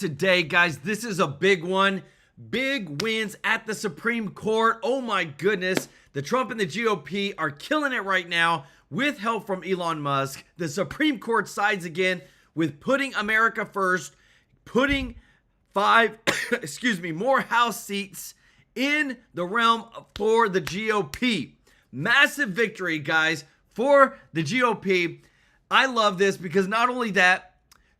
today, guys. This is a big one. Big wins at the Supreme Court. Oh my goodness. The Trump and the GOP are killing it right now with help from Elon Musk. The Supreme Court sides again with putting America first, putting more House seats in the realm for the GOP. Massive victory, guys, for the GOP. I love this because not only that,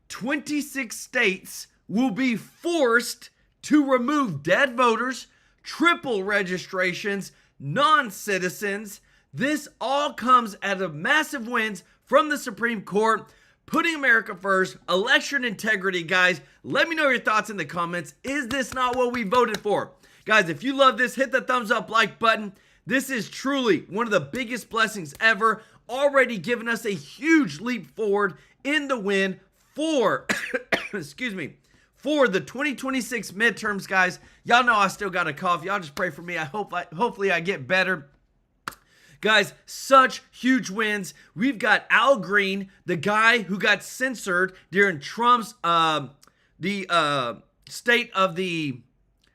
26 states will be forced to remove dead voters, triple registrations, non-citizens. This all comes out of massive wins from the Supreme Court, putting America first, election integrity, guys. Let me know your thoughts in the comments. Is this not what we voted for? Guys, if you love this, hit the thumbs up like button. This is truly one of the biggest blessings ever, already giving us a huge leap forward in the win for, for the 2026 midterms, guys. Y'all know I still got a cough. Y'all just pray for me. Hopefully I get better. Guys, such huge wins. We've got Al Green, the guy who got censored during Trump's State of the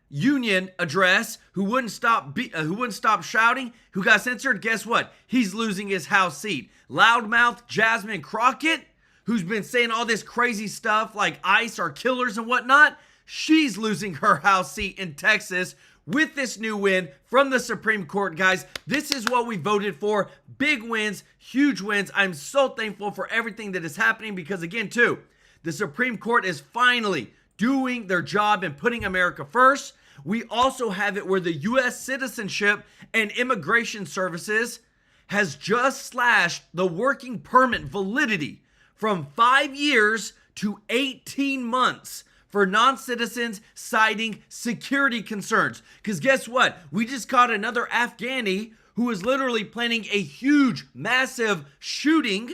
Union address, who wouldn't stop shouting, who got censored. Guess what? He's losing his House seat. Loudmouth Jasmine Crockett, who's been saying all this crazy stuff like ICE are killers and whatnot, she's losing her House seat in Texas with this new win from the Supreme Court, guys. This is what we voted for. Big wins, huge wins. I'm so thankful for everything that is happening because, again, too, the Supreme Court is finally doing their job and putting America first. We also have it where the U.S. Citizenship and Immigration Services has just slashed the working permit validity from 5 years to 18 months for non-citizens citing security concerns. Because guess what? We just caught another Afghani who was literally planning a huge, massive shooting.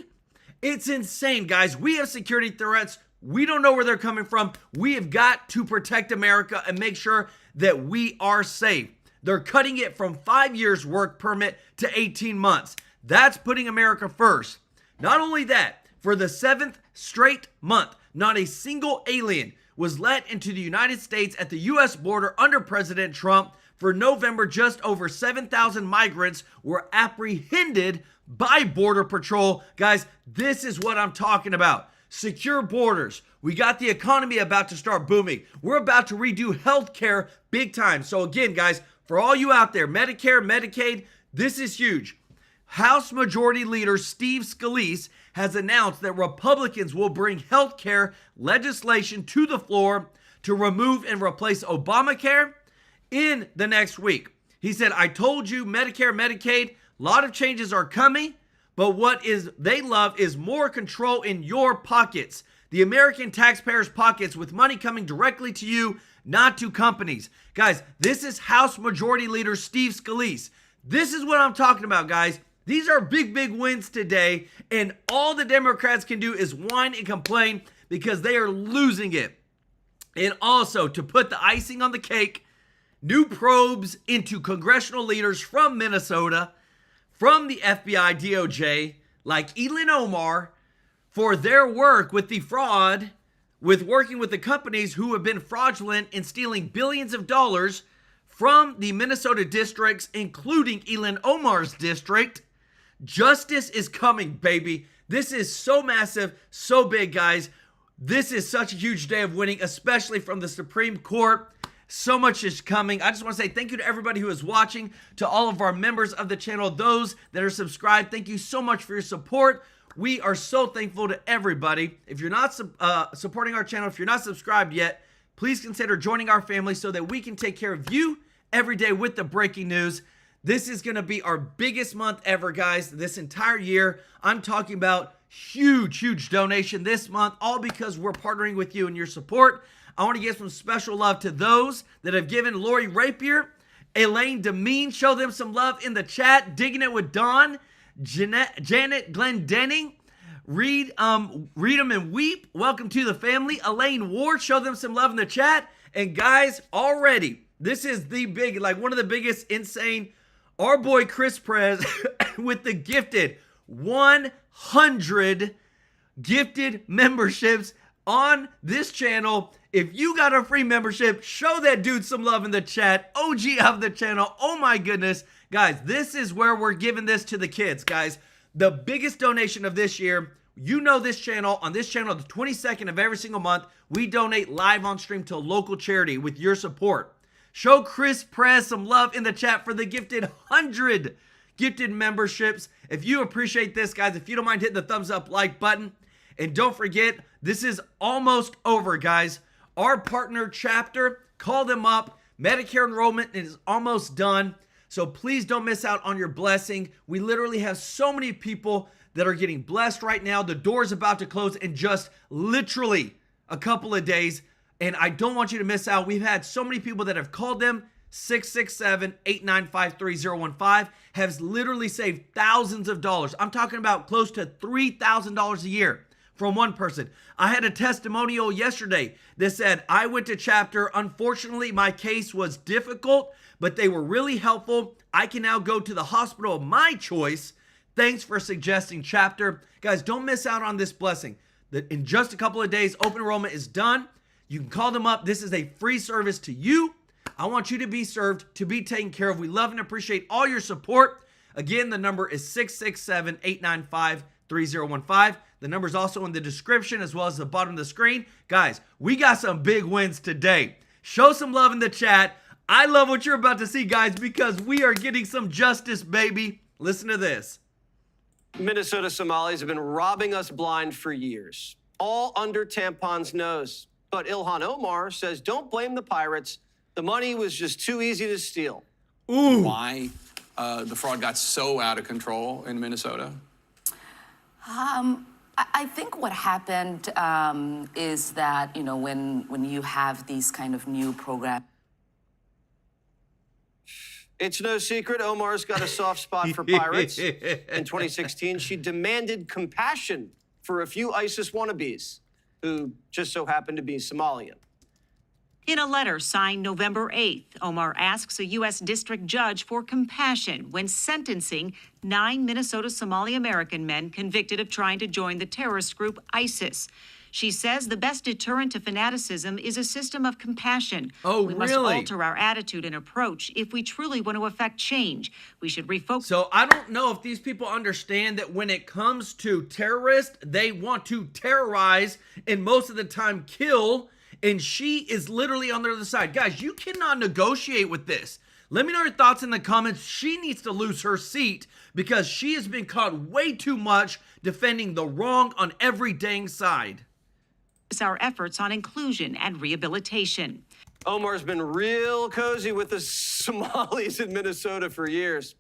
It's insane, guys. We have security threats. We don't know where they're coming from. We have got to protect America and make sure that we are safe. They're cutting it from 5 years work permit to 18 months. That's putting America first. Not only that, for the 7th straight month, not a single alien was let into the United States at the U.S. border under President Trump. For November, just over 7,000 migrants were apprehended by Border Patrol. Guys, this is what I'm talking about. Secure borders. We got the economy about to start booming. We're about to redo healthcare big time. So again, guys, for all you out there, Medicare, Medicaid, this is huge. House Majority Leader Steve Scalise has announced that Republicans will bring healthcare legislation to the floor to remove and replace Obamacare in the next week. He said, I told you, Medicare, Medicaid, a lot of changes are coming, but what they love is more control in your pockets, the American taxpayers' pockets, with money coming directly to you, not to companies. Guys, this is House Majority Leader Steve Scalise. This is what I'm talking about, guys. These are big, big wins today, and all the Democrats can do is whine and complain because they are losing it. And also, to put the icing on the cake, new probes into congressional leaders from Minnesota, from the FBI, DOJ, like Elon Omar, for their work with the fraud, with working with the companies who have been fraudulent in stealing billions of dollars from the Minnesota districts, including Elon Omar's district. Justice is coming, baby. This is so massive, so big, guys. This is such a huge day of winning, especially from the Supreme Court. So much is coming. I just want to say thank you to everybody who is watching, to all of our members of the channel, those that are subscribed. Thank you so much for your support. We are so thankful to everybody. If you're not supporting our channel, if you're not subscribed yet, please consider joining our family so that we can take care of you every day with the breaking news. This is going to be our biggest month ever, guys, this entire year. I'm talking about huge, huge donation this month, all because we're partnering with you and your support. I want to give some special love to those that have given. Lori Rapier, Elaine Demeen, show them some love in the chat. Digging It with Dawn, Janet Glendenning, Read 'em and Weep, welcome to the family. Elaine Ward, show them some love in the chat. And guys, already, this is the big, like one of the biggest insane, our boy Chris Prez with the gifted 100 gifted memberships on this channel. If you got a free membership, show that dude some love in the chat. OG of the channel. Oh my goodness. Guys, this is where we're giving this to the kids, guys. The biggest donation of this year. You know this channel. On this channel, the 22nd of every single month, we donate live on stream to a local charity with your support. Show Chris Prez some love in the chat for the gifted 100 gifted memberships. If you appreciate this, guys, if you don't mind hitting the thumbs up like button. And don't forget, this is almost over, guys. Our partner chapter, call them up. Medicare enrollment is almost done. So please don't miss out on your blessing. We literally have so many people that are getting blessed right now. The door's about to close in just literally a couple of days. And I don't want you to miss out. We've had so many people that have called them. 667-895-3015 has literally saved thousands of dollars. I'm talking about close to $3,000 a year from one person. I had a testimonial yesterday that said, I went to chapter. Unfortunately, my case was difficult, but they were really helpful. I can now go to the hospital of my choice. Thanks for suggesting chapter. Guys, don't miss out on this blessing. In just a couple of days, open enrollment is done. You can call them up. This is a free service to you. I want you to be served, to be taken care of. We love and appreciate all your support. Again, the number is 667-895-3015. The number is also in the description as well as the bottom of the screen. Guys, we got some big wins today. Show some love in the chat. I love what you're about to see, guys, because we are getting some justice, baby. Listen to this. Minnesota Somalis have been robbing us blind for years, all under Tampon's nose. But Ilhan Omar says, don't blame the pirates. The money was just too easy to steal. Ooh. Why the fraud got so out of control in Minnesota? I think what happened is that, you know, when you have these kind of new programs. It's no secret Omar's got a soft spot for pirates. In 2016, she demanded compassion for a few ISIS wannabes who just so happened to be Somalian. In a letter signed November 8th, Omar asks a U.S. district judge for compassion when sentencing 9 Minnesota Somali American men convicted of trying to join the terrorist group ISIS. She says the best deterrent to fanaticism is a system of compassion. Oh, we must really? alter our attitude and approach if we truly want to affect change. We should refocus. So I don't know if these people understand that when it comes to terrorists, they want to terrorize and most of the time kill. And she is literally on the other side. Guys, you cannot negotiate with this. Let me know your thoughts in the comments. She needs to lose her seat because she has been caught way too much defending the wrong on every dang side. Our efforts on inclusion and rehabilitation. Omar's been real cozy with the Somalis in Minnesota for years,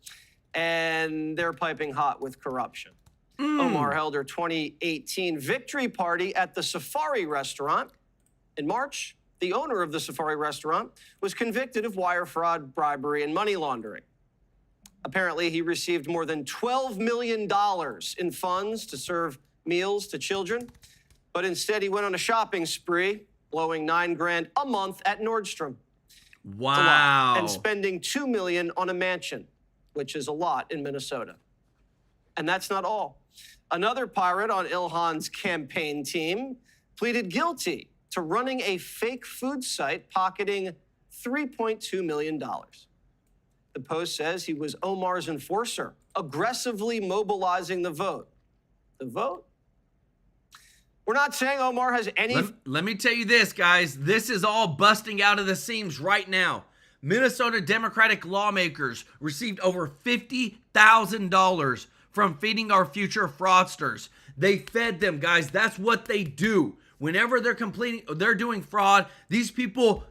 and they're piping hot with corruption. Omar held her 2018 victory party at the Safari restaurant. In March, the owner of the Safari restaurant was convicted of wire fraud, bribery, and money laundering. Apparently, he received more than $12 million in funds to serve meals to children, but instead he went on a shopping spree, blowing $9 grand a month at Nordstrom. Wow. And spending $2 million on a mansion, which is a lot in Minnesota. And that's not all. Another pirate on Ilhan's campaign team pleaded guilty to running a fake food site pocketing $3.2 million. The Post says he was Omar's enforcer, aggressively mobilizing the vote. The vote? We're not saying Omar has any... Let me tell you this, guys. This is all busting out of the seams right now. Minnesota Democratic lawmakers received over $50,000 from feeding our future fraudsters. They fed them, guys. That's what they do. Whenever they're complaining, they're doing fraud, these people,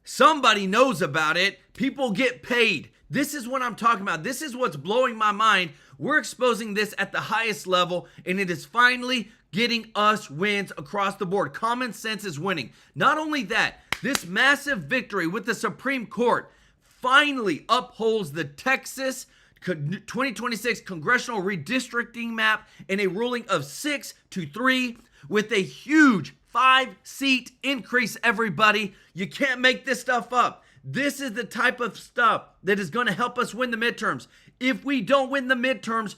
somebody knows about it. People get paid. This is what I'm talking about. This is what's blowing my mind. We're exposing this at the highest level, and it is finally getting us wins across the board. Common sense is winning. Not only that, this massive victory with the Supreme Court finally upholds the Texas 2026 congressional redistricting map in a ruling of 6-3 with a huge 5-seat increase, everybody. You can't make this stuff up. This is the type of stuff that is going to help us win the midterms. If we don't win the midterms,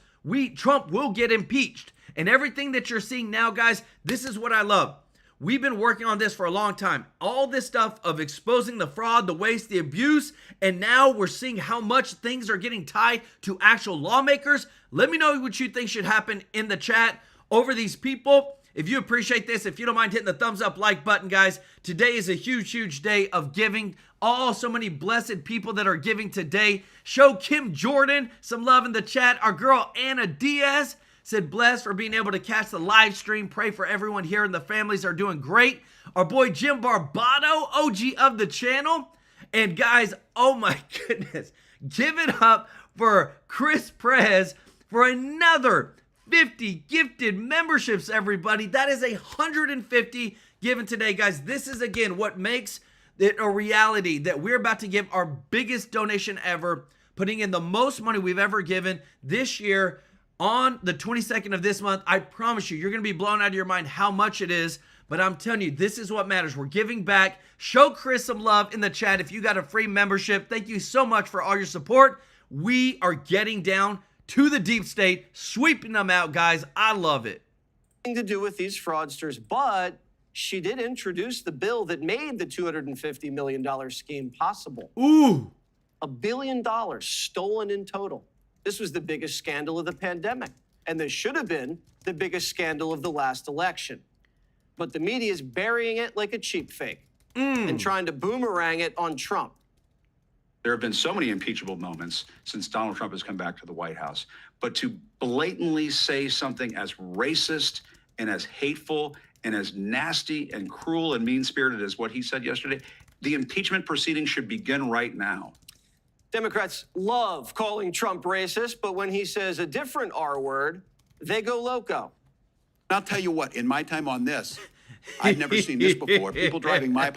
Trump will get impeached. And everything that you're seeing now, guys, this is what I love. we've been working on this for a long time. All this stuff of exposing the fraud, the waste, the abuse, and now we're seeing how much things are getting tied to actual lawmakers. Let me know what you think should happen in the chat over these people. If you appreciate this, if you don't mind hitting the thumbs up like button, guys, today is a huge, huge day of giving. So many blessed people that are giving today. Show Kim Jordan some love in the chat. Our girl Anna Diaz said, blessed for being able to catch the live stream. Pray for everyone here and the families are doing great. Our boy Jim Barbato, OG of the channel. And guys, oh my goodness, give it up for Chris Prez for another 50 gifted memberships, everybody. That is 150 given today, guys. This is, again, what makes it a reality that we're about to give our biggest donation ever, putting in the most money we've ever given this year on the 22nd of this month. I promise you, you're going to be blown out of your mind how much it is, but I'm telling you, this is what matters. We're giving back. Show Chris some love in the chat if you got a free membership. Thank you so much for all your support. We are getting down to the deep state, sweeping them out, guys. I love it. To do with these fraudsters, but she did introduce the bill that made the $250 million scheme possible. Ooh. $1 billion stolen in total. This was the biggest scandal of the pandemic, and this should have been the biggest scandal of the last election. But the media is burying it like a cheap fake and trying to boomerang it on Trump. There have been so many impeachable moments since Donald Trump has come back to the White House. But to blatantly say something as racist and as hateful and as nasty and cruel and mean-spirited as what he said yesterday, the impeachment proceedings should begin right now. Democrats love calling Trump racist, but when he says a different R word, they go loco. I'll tell you what, in my time on this, I've never seen this before. People driving by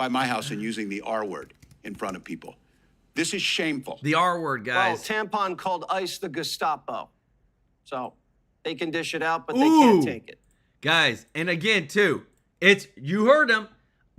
my house and using the R word in front of people. This is shameful. The R word, guys. Well, Tampon called ICE the Gestapo. So they can dish it out, but they can't take it. Guys, and again, too, you heard them.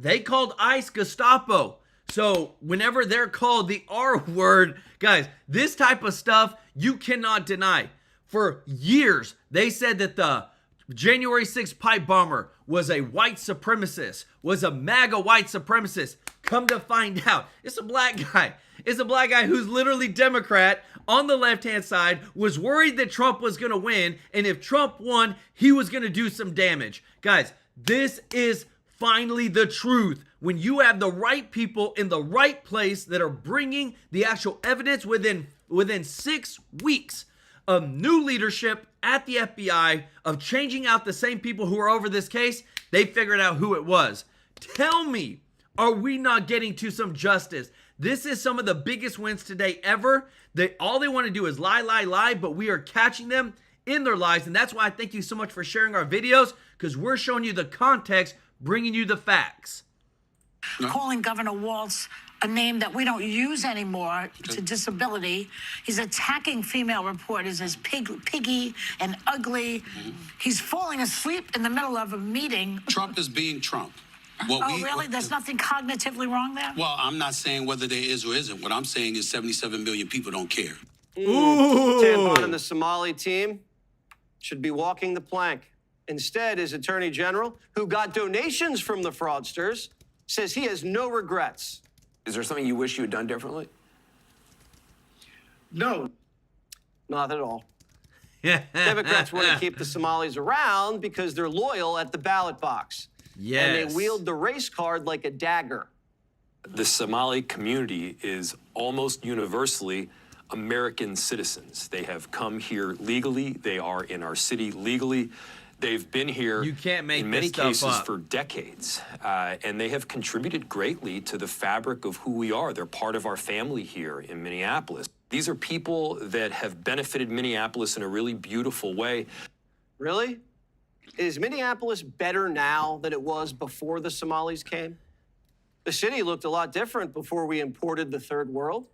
They called ICE Gestapo. So whenever they're called the R word, guys, this type of stuff you cannot deny. For years, they said that the January 6th pipe bomber was a white supremacist, was a MAGA white supremacist. Come to find out, it's a black guy. It's a black guy who's literally Democrat on the left-hand side, was worried that Trump was going to win, and if Trump won, he was going to do some damage. Guys, this is finally the truth. When you have the right people in the right place that are bringing the actual evidence within 6 weeks of new leadership at the FBI, of changing out the same people who are over this case, they figured out who it was. Tell me, are we not getting to some justice? This is some of the biggest wins today ever. All they want to do is lie, but we are catching them in their lies. And that's why I thank you so much for sharing our videos, because we're showing you the context, bringing you the facts. Calling Governor Walsh a name that we don't use anymore to disability. He's attacking female reporters as piggy and ugly. He's falling asleep in the middle of a meeting. Trump is being Trump. Really? There's nothing cognitively wrong there? Well, I'm not saying whether there is or isn't. What I'm saying is 77 million people don't care. Tampon and the Somali team should be walking the plank. Instead, his attorney general, who got donations from the fraudsters, says he has no regrets. Is there something you wish you had done differently? No. Not at all. Democrats want to keep the Somalis around because they're loyal at the ballot box. Yes. And they wield the race card like a dagger. The Somali community is almost universally American citizens. They have come here legally. They are in our city legally. They've been here in many cases for decades, and they have contributed greatly to the fabric of who we are. They're part of our family here in Minneapolis. These are people that have benefited Minneapolis in a really beautiful way. Really? Is Minneapolis better now than it was before the Somalis came? The city looked a lot different before we imported the third world,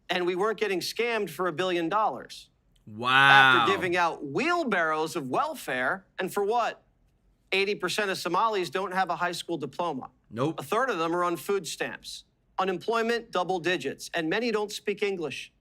and we weren't getting scammed for $1 billion. Wow. After giving out wheelbarrows of welfare, and for what? 80% of Somalis don't have a high school diploma. Nope. A third of them are on food stamps. Unemployment, double digits, and many don't speak English.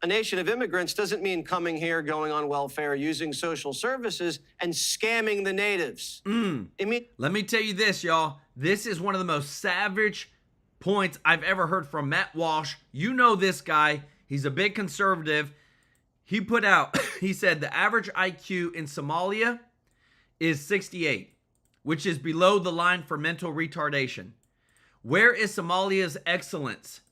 A nation of immigrants doesn't mean coming here, going on welfare, using social services, and scamming the natives. Let me tell you this, y'all. This is one of the most savage points I've ever heard from Matt Walsh. You know this guy. He's a big conservative. He put out, he said the average IQ in Somalia is 68, which is below the line for mental retardation. Where is Somalia's excellence?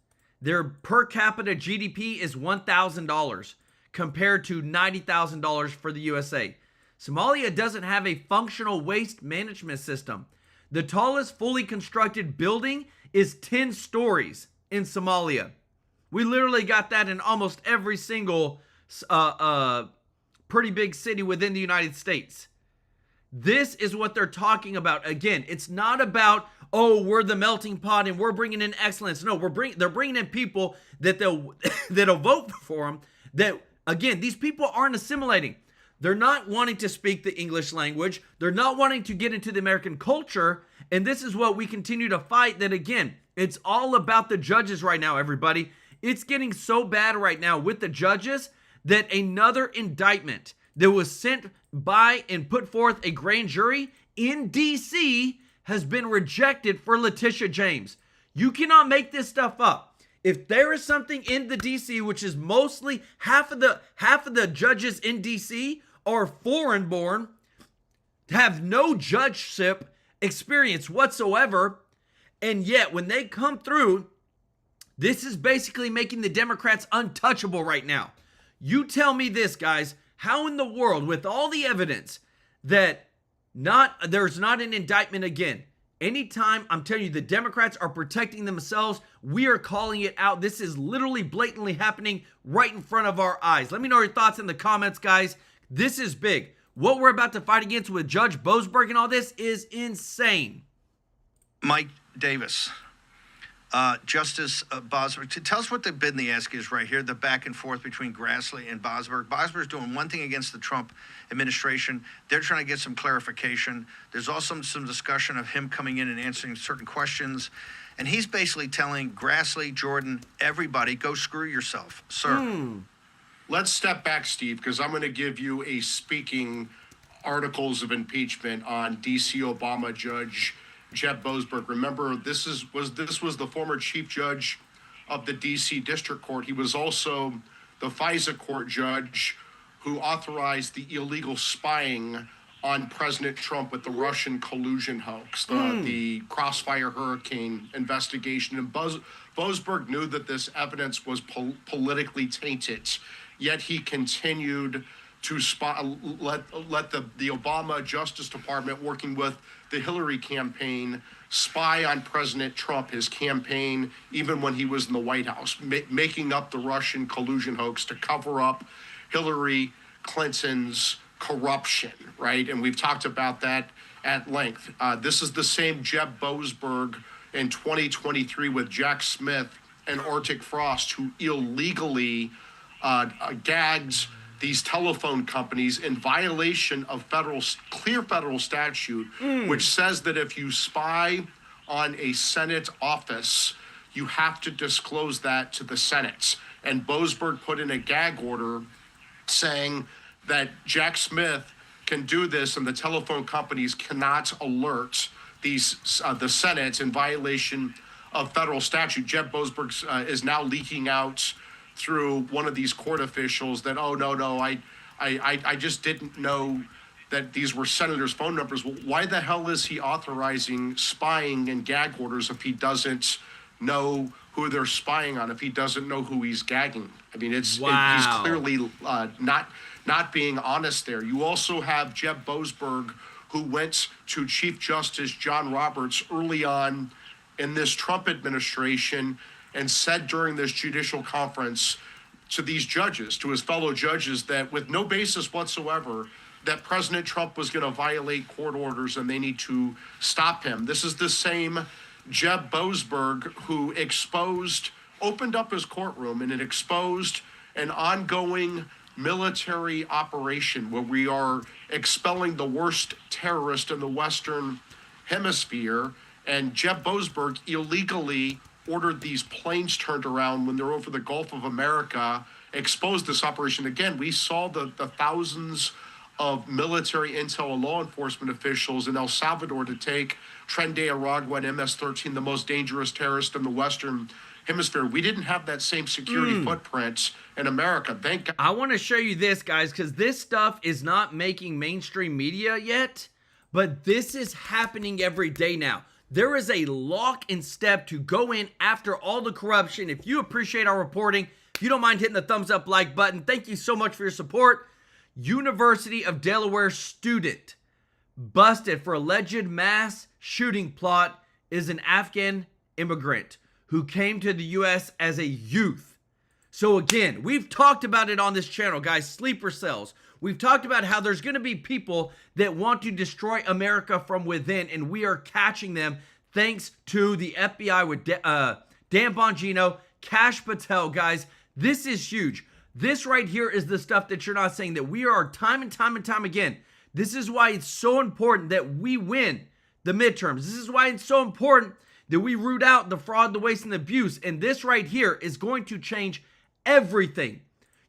Their per capita GDP is $1,000 compared to $90,000 for the USA. Somalia doesn't have a functional waste management system. The tallest fully constructed building is 10 stories in Somalia. We literally got that in almost every single pretty big city within the United States. This is what they're talking about. Again, it's not about, oh, we're the melting pot and we're bringing in excellence. No, they're bringing in people that that'll vote for them. That, again, these people aren't assimilating. They're not wanting to speak the English language. They're not wanting to get into the American culture. And this is what we continue to fight. That, again, it's all about the judges right now, everybody. It's getting so bad right now with the judges that another indictment that was sent by and put forth a grand jury in D.C. has been rejected for Letitia James. You cannot make this stuff up. If there is something in the D.C., which is mostly half of the judges in D.C. are foreign born, have no judgeship experience whatsoever, and yet when they come through, this is basically making the Democrats untouchable right now. You tell me this, guys. How in the world, with all the evidence that there's not an indictment again? Anytime, I'm telling you, the Democrats are protecting themselves, we are calling it out. This is literally blatantly happening right in front of our eyes. Let me know your thoughts in the comments, guys. This is big. What we're about to fight against with Judge Boasberg and all this is insane. Mike Davis. Justice Bosberg, tell us what the bid and the ask is right here, the back and forth between Grassley and Bosberg. Bosberg's doing one thing against the Trump administration. They're trying to get some clarification. There's also some discussion of him coming in and answering certain questions. And he's basically telling Grassley, Jordan, everybody, go screw yourself, sir. Let's step back, Steve, because I'm going to give you a speaking articles of impeachment on D.C. Obama Judge Jeb Boasberg. Remember, this was the former chief judge of the D.C. District Court. He was also the FISA court judge who authorized the illegal spying on President Trump with the Russian collusion hoax, the Crossfire Hurricane investigation. And Boasberg knew that this evidence was politically tainted, yet he continued to let the Obama Justice Department, working with the Hillary campaign, spy on President Trump, his campaign, even when he was in the White House, making up the Russian collusion hoax to cover up Hillary Clinton's corruption, right? And we've talked about that at length. This is the same Jeb Boasberg in 2023 with Jack Smith and Arctic Frost, who illegally gagged these telephone companies in violation of clear federal statute, which says that if you spy on a Senate office, you have to disclose that to the Senate. And Boasberg put in a gag order saying that Jack Smith can do this and the telephone companies cannot alert the Senate in violation of federal statute. Jeb Boasberg is now leaking out through one of these court officials that, oh, no, I just didn't know that these were senators' phone numbers. Well, why the hell is he authorizing spying and gag orders if he doesn't know who they're spying on, if he doesn't know who he's gagging? I mean, he's clearly not being honest there. You also have Jeb Boasberg, who went to Chief Justice John Roberts early on in this Trump administration and said during this judicial conference to these judges, to his fellow judges, that with no basis whatsoever, that President Trump was going to violate court orders and they need to stop him. This is the same Jeb Boasberg who opened up his courtroom and it exposed an ongoing military operation where we are expelling the worst terrorist in the Western Hemisphere. And Jeb Boasberg illegally ordered these planes turned around when they're over the Gulf of America exposed this operation. Again, we saw the thousands of military intel and law enforcement officials in El Salvador to take Tren de Aragua and MS-13, the most dangerous terrorist in the Western Hemisphere. We didn't have that same security footprint in America. Thank God. I want to show you this, guys, because this stuff is not making mainstream media yet, but this is happening every day now. There is a lock and step to go in after all the corruption. If you appreciate our reporting, if you don't mind hitting the thumbs up like button, thank you so much for your support. University of Delaware student busted for alleged mass shooting plot is an Afghan immigrant who came to the U.S. as a youth. So again, we've talked about it on this channel, guys, sleeper cells. We've talked about how there's going to be people that want to destroy America from within, and we are catching them thanks to the FBI with Dan Bongino, Kash Patel, guys. This is huge. This right here is the stuff that you're not saying, that we are time and time and time again. This is why it's so important that we win the midterms. This is why it's so important that we root out the fraud, the waste, and the abuse. And this right here is going to change everything.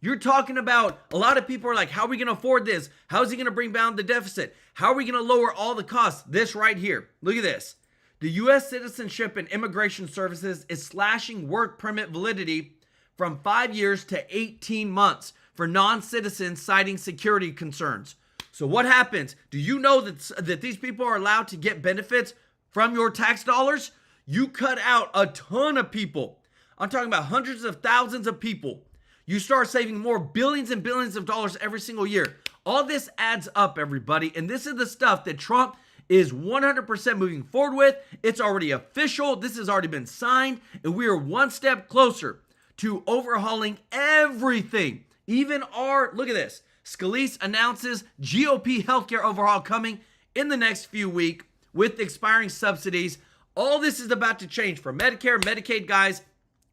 You're talking about, a lot of people are like, how are we going to afford this? How is he going to bring down the deficit? How are we going to lower all the costs? This right here. Look at this. The U.S. Citizenship and Immigration Services is slashing work permit validity from 5 years to 18 months for non-citizens citing security concerns. So what happens? Do you know that these people are allowed to get benefits from your tax dollars? You cut out a ton of people. I'm talking about hundreds of thousands of people. You start saving more billions and billions of dollars every single year. All this adds up, everybody. And this is the stuff that Trump is 100% moving forward with. It's already official. This has already been signed. And we are one step closer to overhauling everything. Even our, look at this. Scalise announces GOP healthcare overhaul coming in the next few weeks with expiring subsidies. All this is about to change for Medicare, Medicaid, guys.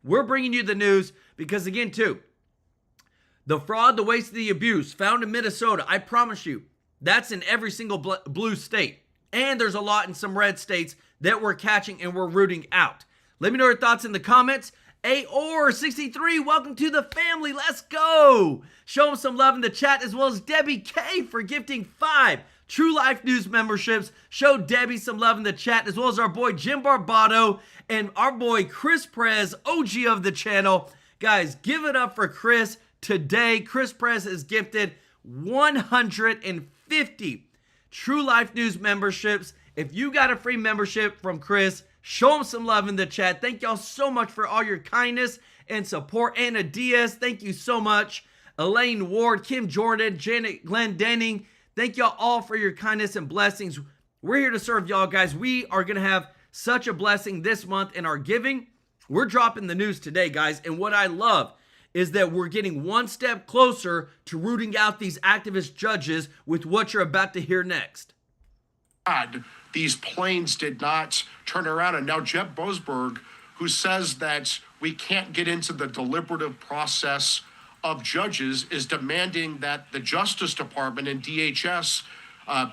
We're bringing you the news because, again, too, the fraud, the waste, the abuse found in Minnesota, I promise you, that's in every single blue state. And there's a lot in some red states that we're catching and we're rooting out. Let me know your thoughts in the comments. AOR63, welcome to the family. Let's go. Show them some love in the chat, as well as Debbie K for gifting 5 TrueLife News memberships. Show Debbie some love in the chat, as well as our boy Jim Barbato and our boy Chris Prez, OG of the channel. Guys, give it up for Chris today. Chris Prez has gifted 150 TrueLife News memberships. If you got a free membership from Chris, show him some love in the chat. Thank y'all so much for all your kindness and support. Anna Diaz, thank you so much. Elaine Ward, Kim Jordan, Janet Glendenning, thank y'all all for your kindness and blessings. We're here to serve y'all, guys. We are going to have such a blessing this month in our giving. We're dropping the news today, guys. And what I love is that we're getting one step closer to rooting out these activist judges with what you're about to hear next. God, these planes did not turn around. And now Jeb Boasberg, who says that we can't get into the deliberative process of judges, is demanding that the Justice Department and DHS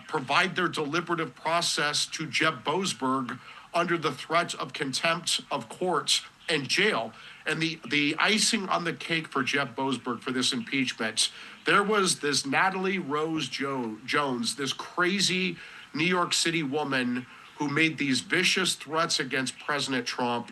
provide their deliberative process to Jeb Boasberg under the threat of contempt of court and jail. And the icing on the cake for Jeb Boasberg for this impeachment, there was this Natalie Rose Jones, this crazy New York City woman who made these vicious threats against President Trump.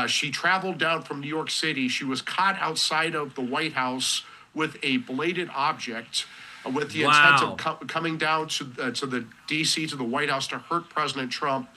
She traveled down from New York City. She was caught outside of the White House with a bladed object with the intent of coming down to the D.C., to the White House to hurt President Trump.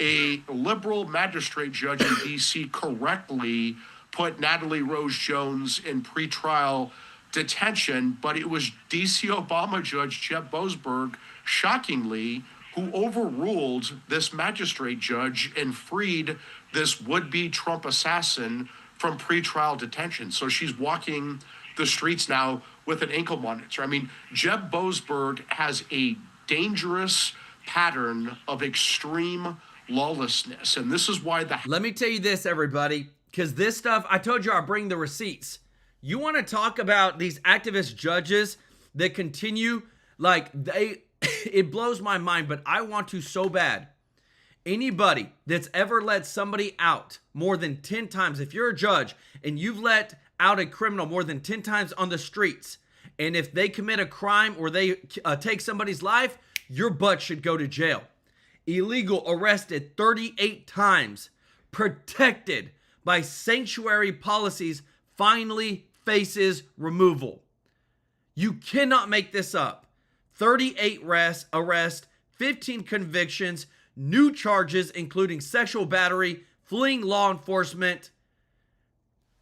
A liberal magistrate judge in D.C. correctly put Natalie Rose Jones in pretrial detention, but it was D.C. Obama Judge Jeb Boasberg, shockingly, who overruled this magistrate judge and freed this would-be Trump assassin from pretrial detention. So she's walking the streets now with an ankle monitor. I mean, Jeb Boasberg has a dangerous pattern of extreme lawlessness, and this is why Let me tell you this, everybody, because this stuff, I told you I'll bring the receipts. You want to talk about these activist judges that continue, like, it blows my mind, but I want to so bad. Anybody that's ever let somebody out more than 10 times, if you're a judge and you've let out a criminal more than 10 times on the streets, and if they commit a crime or they take somebody's life, your butt should go to jail. Illegal arrested 38 times, protected by sanctuary policies, finally faces removal. You cannot make this up. 38 arrests, 15 convictions, new charges including sexual battery, fleeing law enforcement.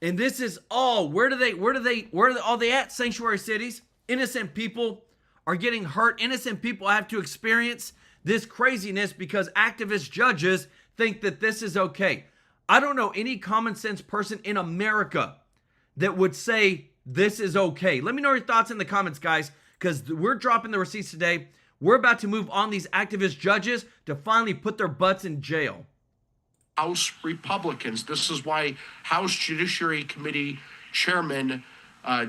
And this is all, where are they at? Sanctuary cities. Innocent people are getting hurt. Innocent people have to experience this craziness because activist judges think that this is okay. I don't know any common sense person in America that would say this is okay. Let me know your thoughts in the comments, guys, because we're dropping the receipts today. We're about to move on these activist judges to finally put their butts in jail. House Republicans. This is why House Judiciary Committee Chairman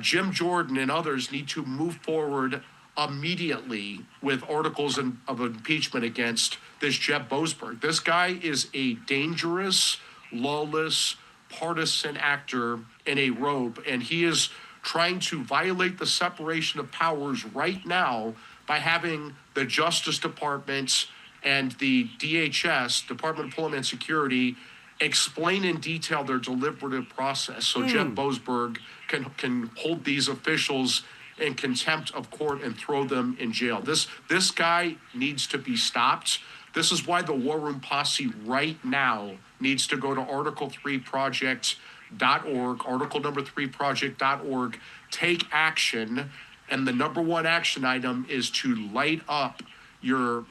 Jim Jordan and others need to move forward immediately with articles of impeachment against this Jeb Boasberg. This guy is a dangerous, lawless, partisan actor in a robe, and he is trying to violate the separation of powers right now by having the Justice Department and the DHS, Department of Homeland Security, explain in detail their deliberative process so Jeb Boasberg can hold these officials in contempt of court and throw them in jail. This guy needs to be stopped. This is why the War Room Posse right now needs to go to article3project.org, article number 3project.org, take action. And the number one action item is to light up your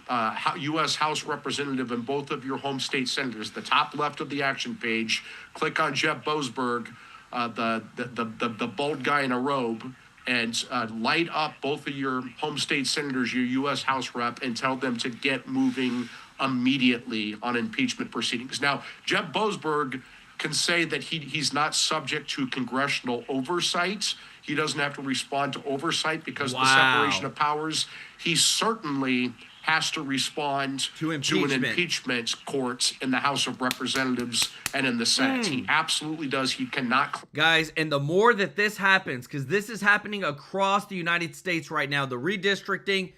U.S. House representative and both of your home state senators. The top left of the action page, click on Jeb Boasberg, the bald guy in a robe, and light up both of your home state senators, your U.S. House rep, and tell them to get moving immediately on impeachment proceedings. Now, Jeb Boasberg can say that he's not subject to congressional oversight. He doesn't have to respond to oversight because of the separation of powers. He certainly has to respond to an impeachment court in the House of Representatives and in the Senate. He absolutely does. He cannot. Guys, and the more that this happens, because this is happening across the United States right now, the redistricting,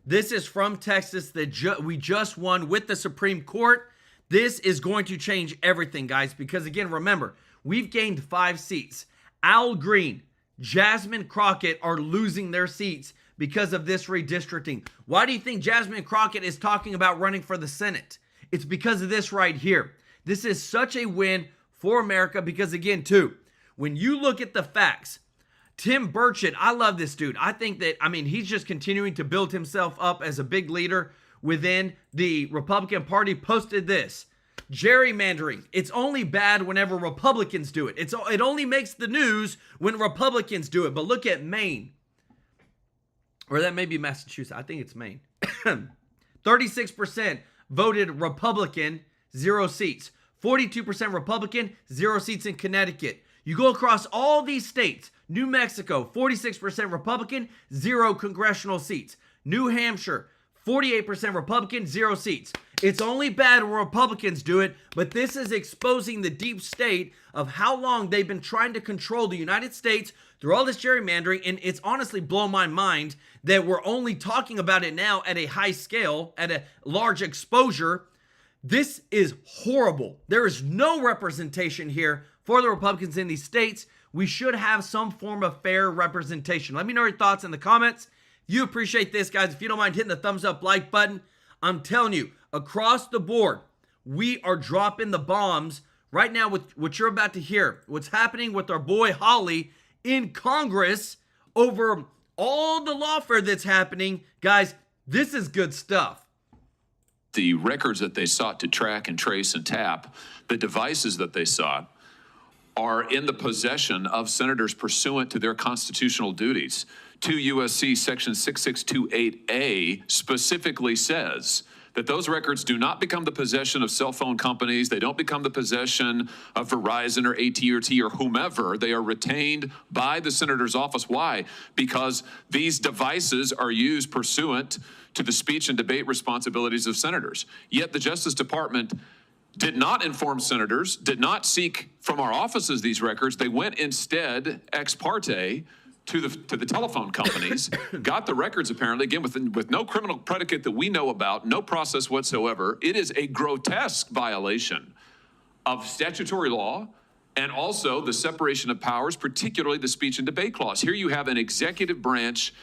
this is from Texas that we just won with the Supreme Court. This is going to change everything, guys, because again, remember, we've gained 5 seats. Al Green, Jasmine Crockett are losing their seats because of this redistricting. Why do you think Jasmine Crockett is talking about running for the Senate? It's because of this right here. This is such a win for America because, again, too, when you look at the facts, Tim Burchett, I love this dude. I think that, he's just continuing to build himself up as a big leader within the Republican Party, posted this. Gerrymandering. It's only bad whenever Republicans do it. It only makes the news when Republicans do it. But look at Maine. Or that may be Massachusetts. I think it's Maine. 36% voted Republican, 0 seats. 42% Republican, 0 seats in Connecticut. You go across all these states. New Mexico, 46% Republican, 0 congressional seats. New Hampshire, 48% Republican, 0 seats. It's only bad when Republicans do it, but this is exposing the deep state of how long they've been trying to control the United States through all this gerrymandering, and it's honestly blown my mind that we're only talking about it now at a high scale, at a large exposure. This is horrible. There is no representation here for the Republicans in these states. We should have some form of fair representation. Let me know your thoughts in the comments. If you appreciate this, guys, if you don't mind hitting the thumbs up like button, I'm telling you, across the board, we are dropping the bombs right now with what you're about to hear. What's happening with our boy Holly in Congress over all the lawfare that's happening. Guys, this is good stuff. The records that they sought to track and trace and tap, the devices that they sought, are in the possession of senators pursuant to their constitutional duties. 2 U.S.C. Section 6628A specifically says that those records do not become the possession of cell phone companies. They don't become the possession of Verizon or AT&T or whomever. They are retained by the senator's office. Why? Because these devices are used pursuant to the speech and debate responsibilities of senators. Yet the Justice Department did not inform senators, did not seek from our offices these records. They went instead ex parte to the telephone companies, got the records apparently, again, with no criminal predicate that we know about, no process whatsoever. It is a grotesque violation of statutory law and also the separation of powers, particularly the speech and debate clause. Here you have an executive branch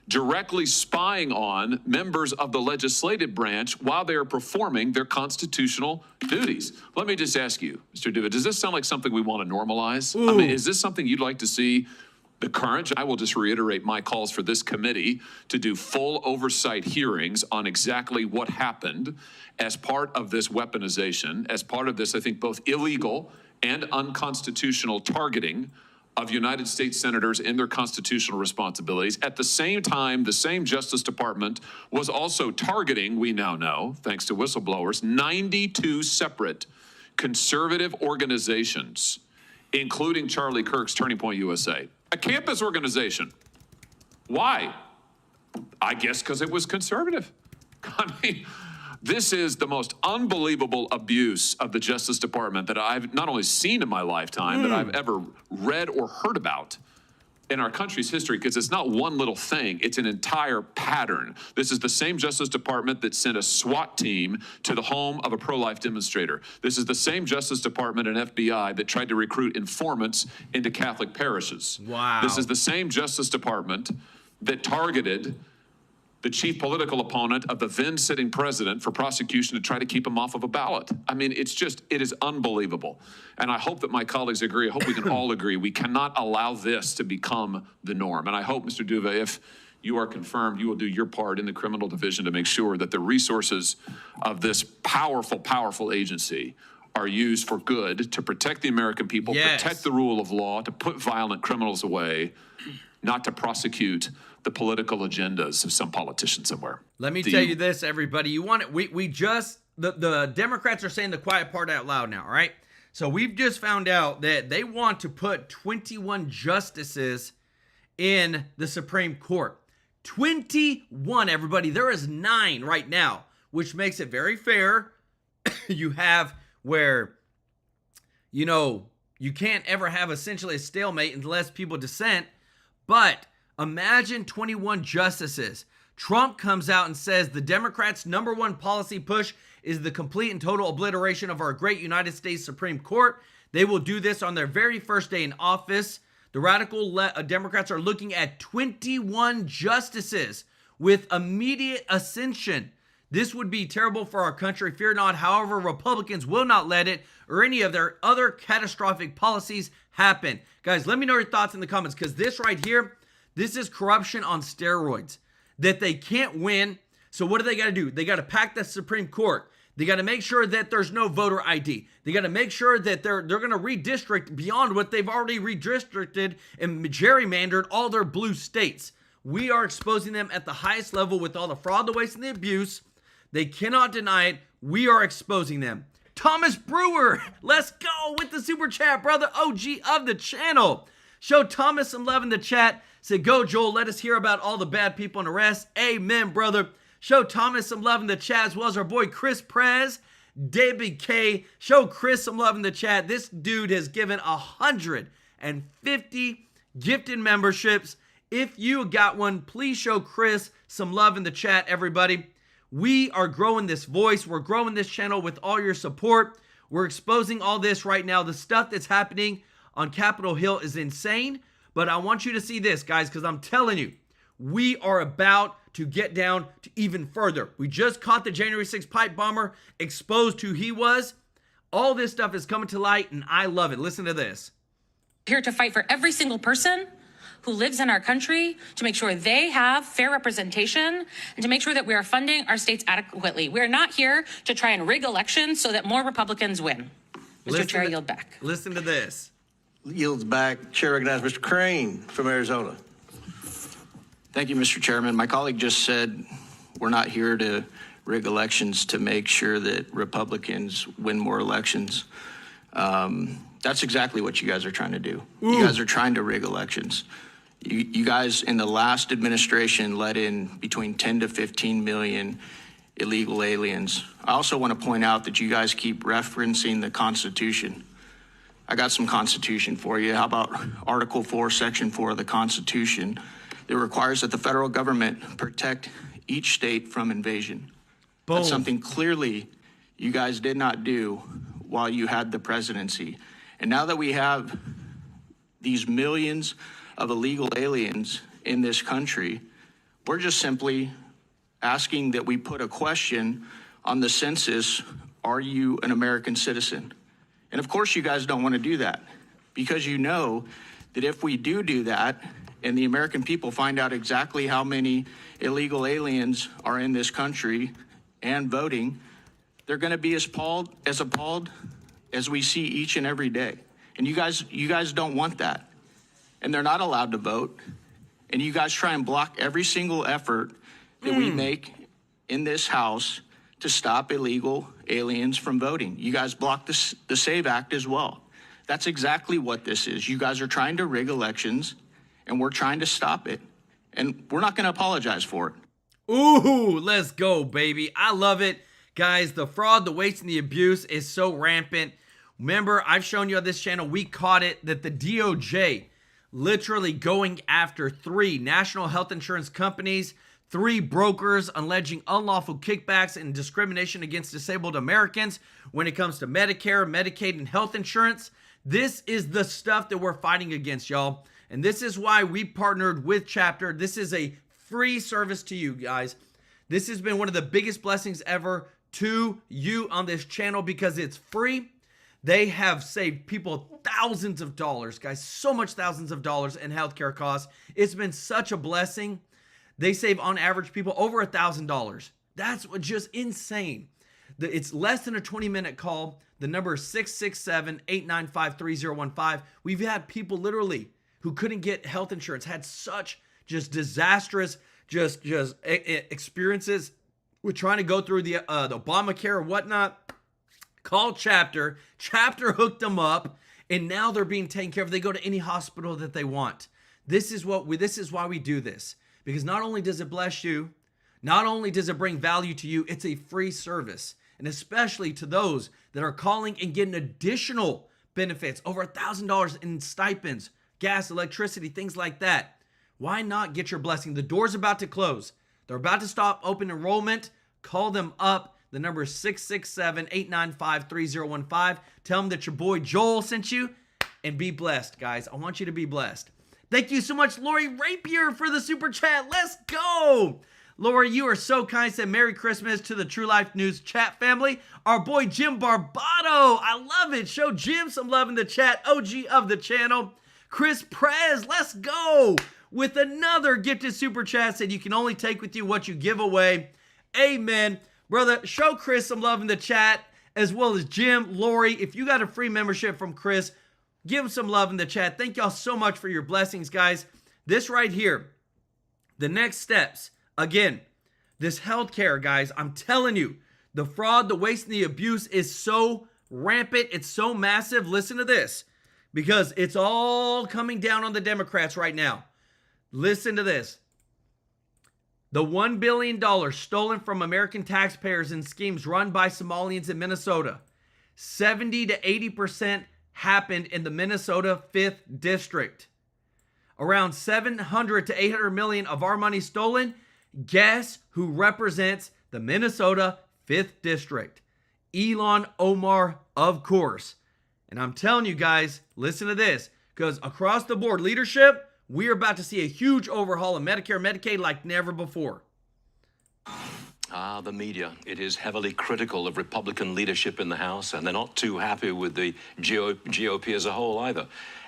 directly spying on members of the legislative branch while they are performing their constitutional duties. Let me just ask you, Mr. Duva, does this sound like something we want to normalize? I mean, is this something you'd like to see the current? I will just reiterate my calls for this committee to do full oversight hearings on exactly what happened as part of this weaponization, as part of this, I think, both illegal and unconstitutional targeting of United States senators in their constitutional responsibilities. At the same time, the same Justice Department was also targeting, we now know, thanks to whistleblowers, 92 separate conservative organizations, including Charlie Kirk's Turning Point USA, a campus organization. Why? I guess because it was conservative. I mean, this is the most unbelievable abuse of the Justice Department that I've not only seen in my lifetime, that I've ever read or heard about in our country's history, because it's not one little thing, it's an entire pattern. This is the same Justice Department that sent a SWAT team to the home of a pro-life demonstrator. This is the same Justice Department and FBI that tried to recruit informants into Catholic parishes. Wow. This is the same Justice Department that targeted the chief political opponent of the then sitting president for prosecution to try to keep him off of a ballot. I mean, it is unbelievable. And I hope that my colleagues agree. I hope we can all agree. We cannot allow this to become the norm. And I hope, Mr. Duva, if you are confirmed, you will do your part in the criminal division to make sure that the resources of this powerful, powerful agency are used for good, to protect the American people, protect the rule of law, to put violent criminals away, not to prosecute the political agendas of some politician somewhere. Let me tell you this, everybody. You want it? We just, the Democrats are saying the quiet part out loud now, all right? So we've just found out that they want to put 21 justices in the Supreme Court. 21, everybody. There is 9 right now, which makes it very fair. You have where, you know, you can't ever have essentially a stalemate unless people dissent, but imagine 21 justices. Trump comes out and says the Democrats' #1 policy push is the complete and total obliteration of our great United States Supreme Court. They will do this on their very first day in office. The radical Democrats are looking at 21 justices with immediate ascension. This would be terrible for our country. Fear not. However, Republicans will not let it or any of their other catastrophic policies happen. Guys, let me know your thoughts in the comments, because this right here, this is corruption on steroids that they can't win. So what do they got to do? They got to pack the Supreme Court. They got to make sure that there's no voter ID. They got to make sure that they're going to redistrict beyond what they've already redistricted and gerrymandered all their blue states. We are exposing them at the highest level with all the fraud, the waste, and the abuse. They cannot deny it. We are exposing them. Thomas Brewer, let's go with the super chat, brother. OG of the channel. Show Thomas some love in the chat. Say, go, Joel. Let us hear about all the bad people in arrest. Amen, brother. Show Thomas some love in the chat, as well as our boy Chris Prez, David K. Show Chris some love in the chat. This dude has given 150 gifted memberships. If you got one, please show Chris some love in the chat, everybody. We are growing this voice. We're growing this channel with all your support. We're exposing all this right now. The stuff that's happening on Capitol Hill is insane. But I want you to see this, guys, because I'm telling you, we are about to get down to even further. We just caught the January 6th pipe bomber, exposed who he was. All this stuff is coming to light, and I love it. Listen to this. Here to fight for every single person who lives in our country, to make sure they have fair representation, and to make sure that we are funding our states adequately. We are not here to try and rig elections so that more Republicans win. Mr. Chair, I yield back. Listen to this. Yields back. Chair recognizes Mr. Crane from Arizona. Thank you, Mr. Chairman. My colleague just said we're not here to rig elections to make sure that Republicans win more elections. That's exactly what you guys are trying to do. You guys are trying to rig elections. You guys in the last administration let in between 10 to 15 million illegal aliens. I also want to point out that you guys keep referencing the Constitution. I got some Constitution for you. How about Article 4, Section 4 of the Constitution that requires that the federal government protect each state from invasion? Boom. That's something clearly you guys did not do while you had the presidency. And now that we have these millions of illegal aliens in this country, we're just simply asking that we put a question on the census, are you an American citizen? And of course you guys don't want to do that, because you know that if we do that and the American people find out exactly how many illegal aliens are in this country and voting, they're going to be as appalled as we see each and every day. And you guys don't want that. And they're not allowed to vote. And you guys try and block every single effort that we make in this House to stop illegal aliens from voting. You guys blocked the SAVE Act as well. That's exactly what this is. You guys are trying to rig elections, and we're trying to stop it. And we're not going to apologize for it. Ooh, let's go, baby. I love it. Guys, the fraud, the waste, and the abuse is so rampant. Remember, I've shown you on this channel, we caught it, that the DOJ literally going after 3 national health insurance companies, 3 brokers alleging unlawful kickbacks and discrimination against disabled Americans when it comes to Medicare, Medicaid, and health insurance. This is the stuff that we're fighting against, y'all. And this is why we partnered with Chapter. This is a free service to you guys. This has been one of the biggest blessings ever to you on this channel because it's free. They have saved people thousands of dollars, guys, so much thousands of dollars in healthcare costs. It's been such a blessing. They save on average people over $1,000. That's just insane. It's less than a 20-minute call. The number is 667-895-3015. We've had people literally who couldn't get health insurance, had such just disastrous experiences with trying to go through the Obamacare or whatnot. Call Chapter. Chapter hooked them up, and now they're being taken care of. They go to any hospital that they want. This is why we do this, because not only does it bless you, not only does it bring value to you, it's a free service, and especially to those that are calling and getting additional benefits, over $1,000 in stipends, gas, electricity, things like that. Why not get your blessing? The door's about to close. They're about to stop open enrollment. Call them up. The number is 667-895-3015. Tell them that your boy Joel sent you, and be blessed, guys. I want you to be blessed. Thank you so much, Lori Rapier, for the super chat. Let's go. Lori, you are so kind. Said Merry Christmas to the True Life News chat family. Our boy Jim Barbato. I love it. Show Jim some love in the chat. OG of the channel. Chris Prez, let's go. With another gifted super chat. Said you can only take with you what you give away. Amen. Brother, show Chris some love in the chat, as well as Jim, Lori. If you got a free membership from Chris, give him some love in the chat. Thank y'all so much for your blessings, guys. This right here, the next steps. Again, this healthcare, guys, I'm telling you, the fraud, the waste, and the abuse is so rampant. It's so massive. Listen to this, because it's all coming down on the Democrats right now. Listen to this. The $1 billion stolen from American taxpayers in schemes run by Somalians in Minnesota, 70 to 80% happened in the Minnesota 5th District. Around 700 to 800 million of our money stolen. Guess who represents the Minnesota 5th District? Elon Omar, of course. And I'm telling you guys, listen to this, because across the board leadership, we are about to see a huge overhaul of Medicare, Medicaid like never before. The media. It is heavily critical of Republican leadership in the House, and they're not too happy with the GOP as a whole either.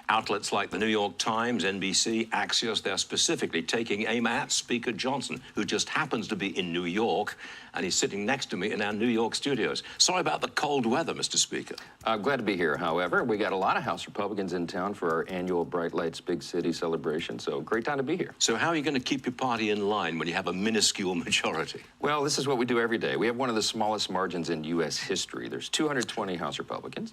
Outlets like the New York Times, NBC, Axios, they're specifically taking aim at Speaker Johnson, who just happens to be in New York, and he's sitting next to me in our New York studios. Sorry about the cold weather, Mr. Speaker. I'm glad to be here, however. We got a lot of House Republicans in town for our annual Bright Lights Big City celebration, so great time to be here. So how are you going to keep your party in line when you have a minuscule majority? Well, this is what we do every day. We have one of the smallest margins in U.S. history. There's 220 House Republicans.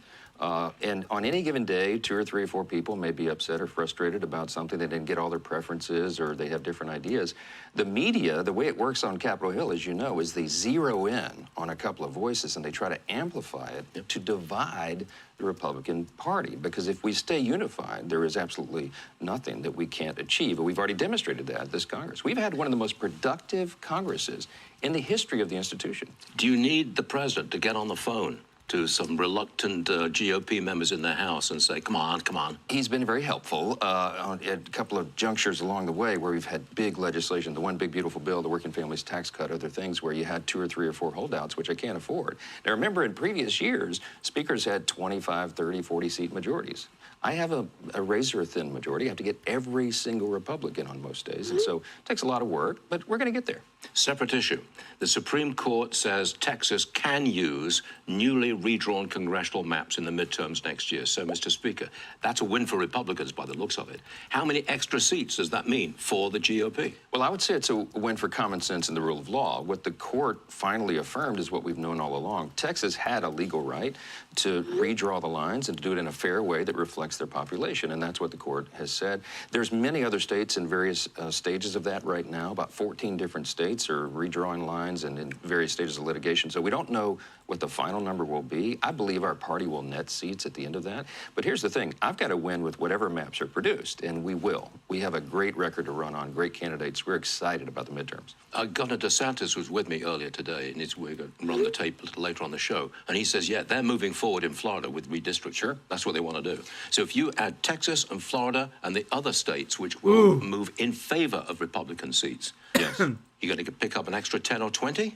And on any given day, 2 or 3 or 4 people may be upset or frustrated about something. They didn't get all their preferences or they have different ideas. The media, the way it works on Capitol Hill, as you know, is they zero in on a couple of voices and they try to amplify it to divide the Republican Party. Because if we stay unified, there is absolutely nothing that we can't achieve. And we've already demonstrated that this Congress. We've had one of the most productive Congresses in the history of the institution. Do you need the president to get on the phone to some reluctant GOP members in the House and say, come on, come on? He's been very helpful at a couple of junctures along the way where we've had big legislation, the one big beautiful bill, the working families tax cut, other things where you had 2 or 3 or 4 holdouts, which I can't afford. Now, remember, in previous years, speakers had 25, 30, 40-seat majorities. I have a razor-thin majority. I have to get every single Republican on most days, and so it takes a lot of work, but we're going to get there. Separate issue. The Supreme Court says Texas can use newly redrawn congressional maps in the midterms next year. So, Mr. Speaker, that's a win for Republicans by the looks of it. How many extra seats does that mean for the GOP? Well, I would say it's a win for common sense and the rule of law. What the court finally affirmed is what we've known all along. Texas had a legal right to redraw the lines and to do it in a fair way that reflects their population, and that's what the court has said. There's many other states in various stages of that right now. About 14 different states are redrawing lines and in various stages of litigation, so we don't know what the final number will be. I believe our party will net seats at the end of that. But here's the thing. I've got to win with whatever maps are produced, and we will. We have a great record to run on, great candidates. We're excited about the midterms. Governor DeSantis was with me earlier today, and we're going to run the tape a little later on the show, and he says, yeah, they're moving forward in Florida with redistricting. Sure. That's what they want to do. So if you add Texas and Florida and the other states, which will move in favor of Republican seats, yes, you're going to pick up an extra 10 or 20?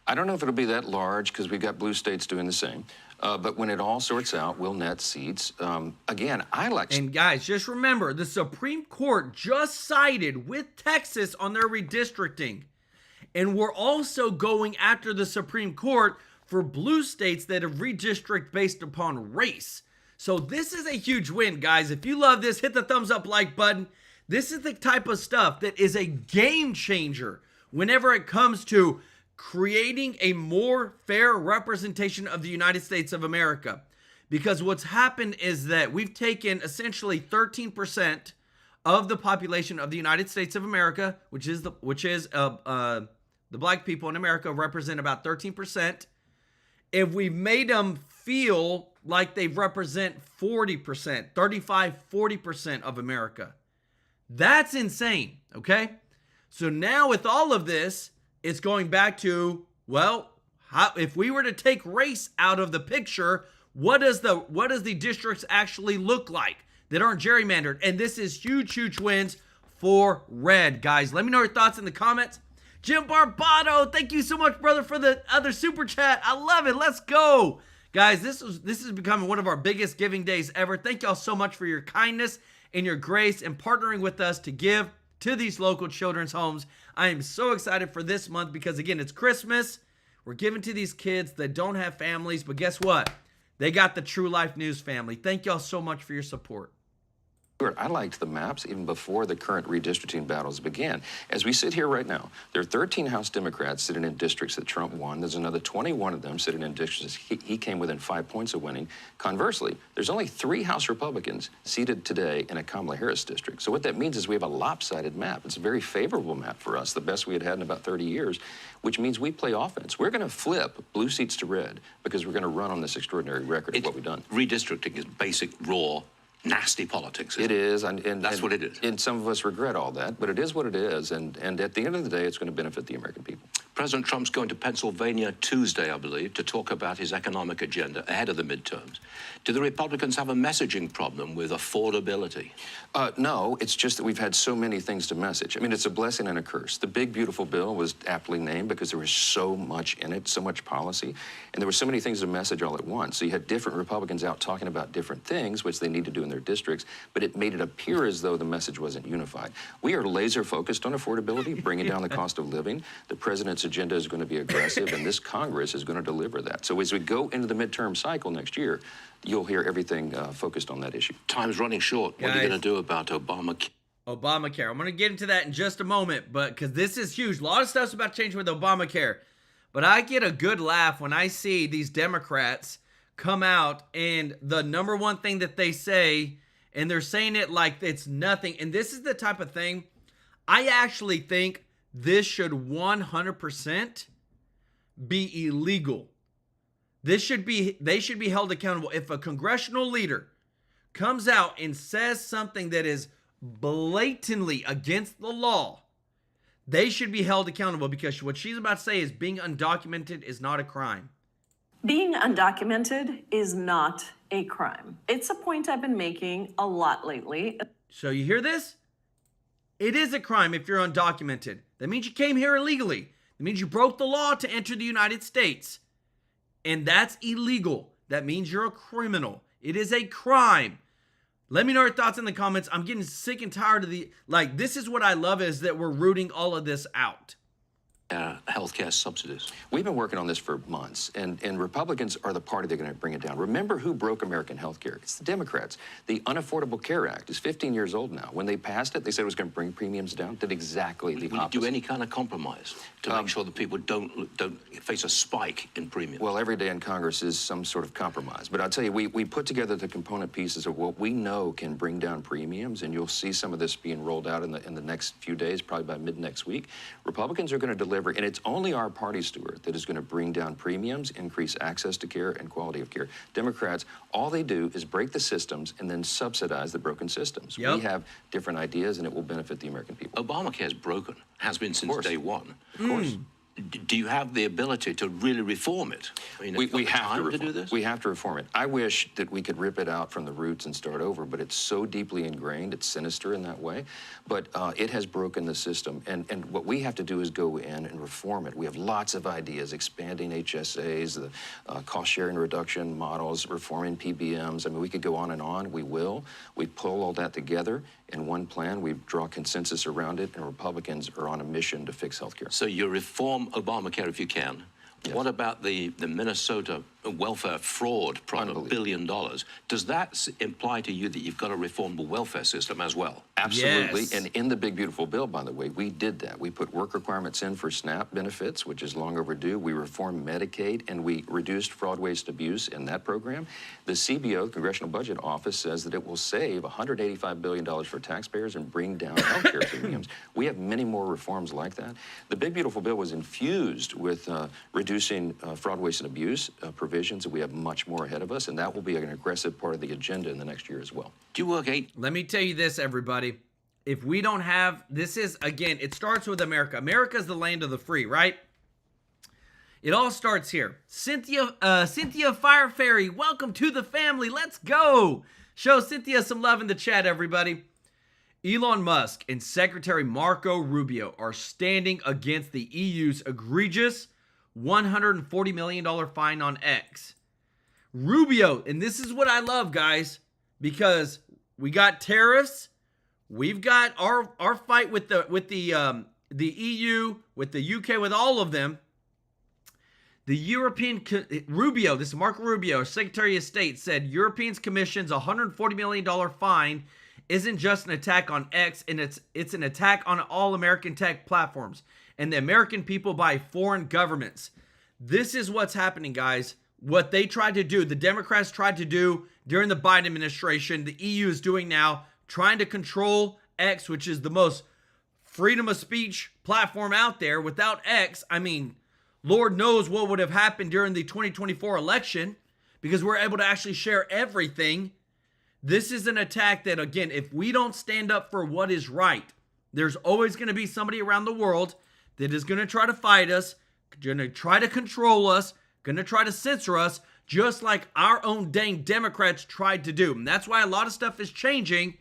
I don't know if it'll be that large because we've got blue states doing the same. But when it all sorts out, we'll net seats. Again, I like... And guys, just remember, the Supreme Court just sided with Texas on their redistricting. And we're also going after the Supreme Court for blue states that have redistricted based upon race. So this is a huge win, guys. If you love this, hit the thumbs up like button. This is the type of stuff that is a game changer whenever it comes to creating a more fair representation of the United States of America. Because what's happened is that we've taken essentially 13% of the population of the United States of America, which is the black people in America represent about 13%. If we've made them feel like they represent 40%, 35, 40% of America. That's insane, okay? So now with all of this, it's going back to, well, if we were to take race out of the picture, what does the districts actually look like that aren't gerrymandered? And this is huge, huge wins for red, guys. Let me know your thoughts in the comments. Jim Barbato, thank you so much, brother, for the other super chat. I love it. Let's go. Guys, this is becoming one of our biggest giving days ever. Thank y'all so much for your kindness and your grace and partnering with us to give to these local children's homes. I am so excited for this month because, again, it's Christmas. We're giving to these kids that don't have families, but guess what? They got the TrueLife News family. Thank y'all so much for your support. I liked the maps even before the current redistricting battles began. As we sit here right now, there are 13 House Democrats sitting in districts that Trump won. There's another 21 of them sitting in districts he came within 5 points of winning. Conversely, there's only 3 House Republicans seated today in a Kamala Harris district. So what that means is we have a lopsided map. It's a very favorable map for us, the best we had had in about 30 years, which means we play offense. We're going to flip blue seats to red because we're going to run on this extraordinary record of what we've done. Redistricting is basic, raw, nasty politics. It is, and that's what it is. And some of us regret all that, but it is what it is, and at the end of the day, it's going to benefit the American people. President Trump's going to Pennsylvania Tuesday, I believe, to talk about his economic agenda ahead of the midterms. Do the Republicans have a messaging problem with affordability? No, it's just that we've had so many things to message. I mean, it's a blessing and a curse. The big, beautiful bill was aptly named because there was so much in it, so much policy, and there were so many things to message all at once. So you had different Republicans out talking about different things, which they need to do in their districts, but it made it appear as though the message wasn't unified. We are laser focused on affordability, bringing down the cost of living. The president's agenda is going to be aggressive, and this Congress is going to deliver that. So as we go into the midterm cycle next year, you'll hear everything focused on that issue. Time's running short. What are you going to do about Obamacare? Obamacare. I'm going to get into that in just a moment, but because this is huge. A lot of stuff's about to change with Obamacare. But I get a good laugh when I see these Democrats come out and the number one thing that they say, and they're saying it like it's nothing. And this is the type of thing I actually think this should 100% be illegal. They should be held accountable. If a congressional leader comes out and says something that is blatantly against the law, they should be held accountable, because what she's about to say is being undocumented is not a crime. Being undocumented is not a crime. It's a point I've been making a lot lately. So you hear this? It is a crime if you're undocumented. That means you came here illegally. That means you broke the law to enter the United States. And that's illegal. That means you're a criminal. It is a crime. Let me know your thoughts in the comments. I'm getting sick and tired of this is what I love, is that we're rooting all of this out. Healthcare subsidies. We've been working on this for months, and Republicans are the party that are going to bring it down. Remember who broke American health care? It's the Democrats. The Unaffordable Care Act is 15 years old now. When they passed it, they said it was going to bring premiums down. Did exactly the opposite. Do any kind of compromise to make sure that people don't face a spike in premiums? Well, every day in Congress is some sort of compromise. But I'll tell you, we put together the component pieces of what we know can bring down premiums, and you'll see some of this being rolled out in the next few days, probably by mid next week. Republicans are going to deliver. And it's only our party, Stuart, that is going to bring down premiums, increase access to care, and quality of care. Democrats, all they do is break the systems and then subsidize the broken systems. Yep. We have different ideas, and it will benefit the American people. Obamacare is broken, has been since day one. Of course. Do you have the ability to really reform it? I mean, We have to to reform do this? We have to reform it. I wish that we could rip it out from the roots and start over, but it's so deeply ingrained, it's sinister in that way. But it has broken the system, and what we have to do is go in and reform it. We have lots of ideas, expanding HSAs, the cost-sharing reduction models, reforming PBMs. I mean, we could go on and on. We will. We pull all that together in one plan. We draw consensus around it, and Republicans are on a mission to fix health care. So you reform Obamacare if you can. Yes. What about the Minnesota welfare fraud problem, $1 billion? Does that imply to you that you've got to reform the welfare system as well? Absolutely. Yes. And in the big, beautiful bill, by the way, we did that. We put work requirements in for SNAP benefits, which is long overdue. We reformed Medicaid, and we reduced fraud, waste, abuse in that program. The CBO, the Congressional Budget Office, says that it will save $185 billion for taxpayers and bring down health care premiums. We have many more reforms like that. The big, beautiful bill was infused with reducing fraud, waste, and abuse provisions, and we have much more ahead of us, and that will be an aggressive part of the agenda in the next year as well. Do you work 8? Let me tell you this, everybody. If we don't have, this is, again, it starts with America. America is the land of the free, right? It all starts here. Cynthia Fire Fairy, welcome to the family. Let's go. Show Cynthia some love in the chat, everybody. Elon Musk and Secretary Marco Rubio are standing against the EU's egregious $140 million fine on X. Rubio, and this is what I love, guys, because we got tariffs, we've got our fight with the EU, with the UK, with all of them. The European Rubio, this is Marco Rubio, Secretary of State, said Europeans Commission's $140 million fine isn't just an attack on X, and it's an attack on all American tech platforms and the American people by foreign governments. This is what's happening, guys. What they tried to do, the Democrats tried to do during the Biden administration, the EU is doing now, trying to control X, which is the most freedom of speech platform out there. Without X, I mean, Lord knows what would have happened during the 2024 election, because we're able to actually share everything. This is an attack that, again, if we don't stand up for what is right, there's always going to be somebody around the world that is going to try to fight us, gonna try to control us, gonna try to censor us, just like our own dang Democrats tried to do. And that's why a lot of stuff is changing